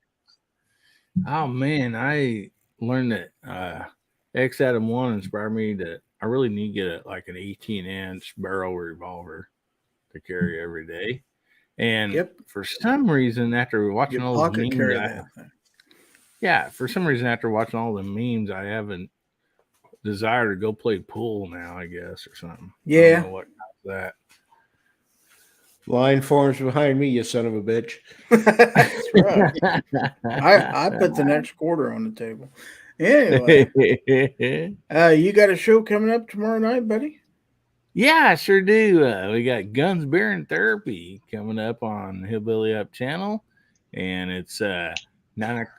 Oh man, I learned that X Adam 1 inspired me that I really need to get like an 18-inch barrel revolver to carry every day. And for some reason, after watching all the memes, for some reason after watching all the memes, I have a desire to go play pool now, I guess, or something. Yeah. I don't know what that. Line forms behind me, you son of a bitch. That's right. I put the next quarter on the table. Anyway, you got a show coming up tomorrow night, buddy? Yeah, I sure do. We got Guns, Beer, and Therapy coming up on Hillbilly Up channel, and it's 9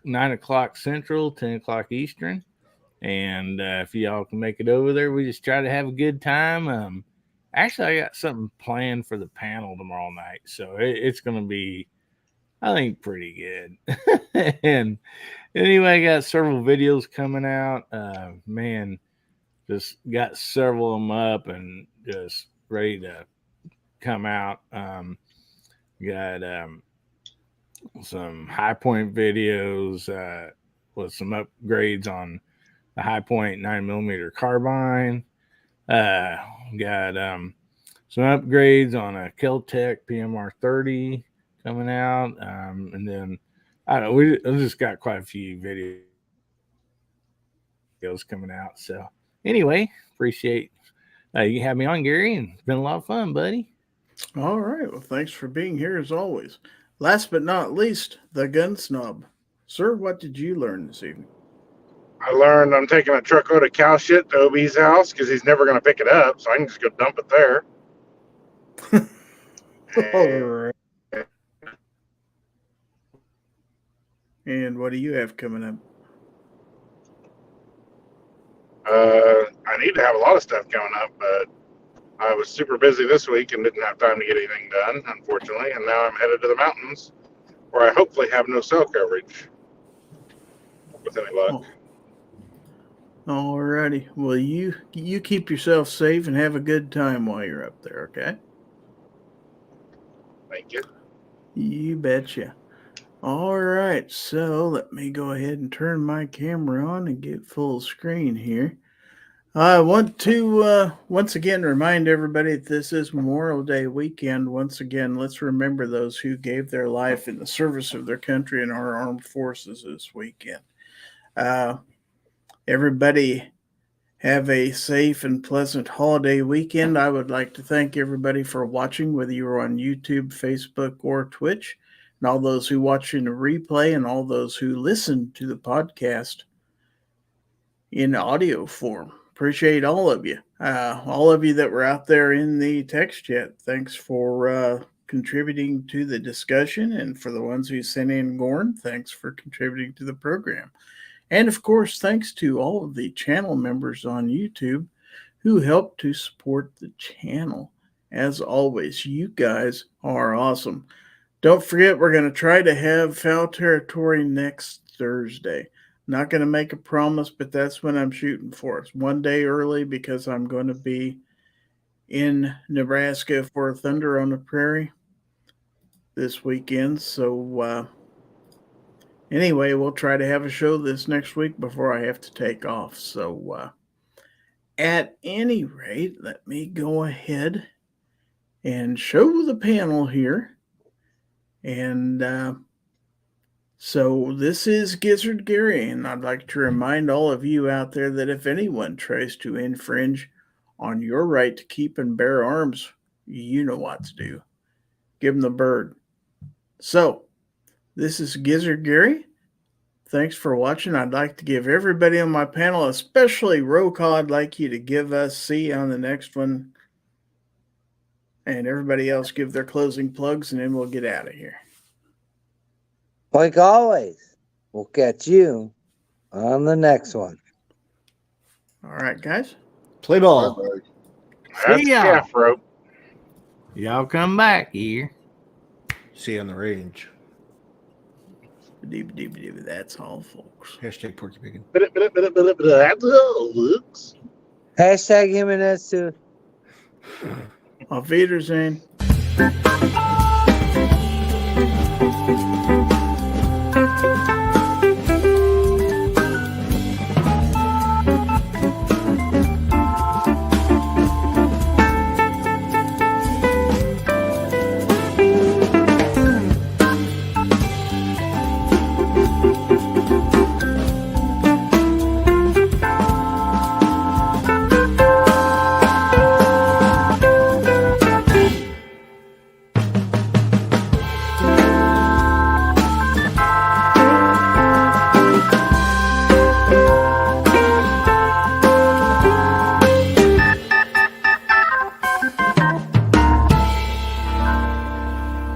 o'clock Central, 10 o'clock Eastern. And if y'all can make it over there, we just try to have a good time. Actually, I got something planned for the panel tomorrow night, so it's going to be, I think, pretty good. And anyway, I got several videos coming out. Man, just got several of them up and just ready to come out. Got some high point videos with some upgrades on the high point 9mm carbine. Got some upgrades on a Kel-Tec PMR 30 coming out. And then I don't know, we just got quite a few videos coming out. So anyway, appreciate you have me on, Gary, and it's been a lot of fun, buddy. All right. Well, thanks for being here as always. Last but not least, the gun snob. Sir, what did you learn this evening? I learned I'm taking a truckload of cow shit to OB's house because he's never going to pick it up, so I can just go dump it there. And what do you have coming up? I need to have a lot of stuff coming up, but I was super busy this week and didn't have time to get anything done, unfortunately, and now I'm headed to the mountains where I hopefully have no cell coverage with any luck. All righty. Well, you keep yourself safe and have a good time while you're up there, okay? Thank you. You betcha. All right, so let me go ahead and turn my camera on and get full screen here. I want to once again remind everybody that this is Memorial Day weekend. Once again, let's remember those who gave their life in the service of their country and our armed forces this weekend. Everybody have a safe and pleasant holiday weekend. I would like to thank everybody for watching, whether you're on YouTube, Facebook, or Twitch, and all those who watch in a replay, and all those who listen to the podcast in audio form. Appreciate all of you. All of you that were out there in the text chat, thanks for contributing to the discussion. And for the ones who sent in GORN, thanks for contributing to the program. And of course, thanks to all of the channel members on YouTube who help to support the channel. As always, you guys are awesome. Don't forget, we're going to try to have Fowl Territory next Thursday. Not going to make a promise, but that's when I'm shooting for. It's one day early because I'm going to be in Nebraska for Thunder on the Prairie this weekend. So anyway, we'll try to have a show this next week before I have to take off. So at any rate, let me go ahead and show the panel here. And so this is Gizzard Gary, and I'd like to remind all of you out there that if anyone tries to infringe on your right to keep and bear arms, you know what to do. Give them the bird. So this is Gizzard Gary. Thanks for watching. I'd like to give everybody on my panel, especially RowCall, I'd like you to give us see on the next one. And everybody else give their closing plugs, and then we'll get out of here. Like always, we'll catch you on the next one. All right, guys. Play ball. See ya. Y'all come back here. See you on the range. That's all, folks. Hashtag Porky Pickin'. Hashtag him and us too. Auf Wiedersehen.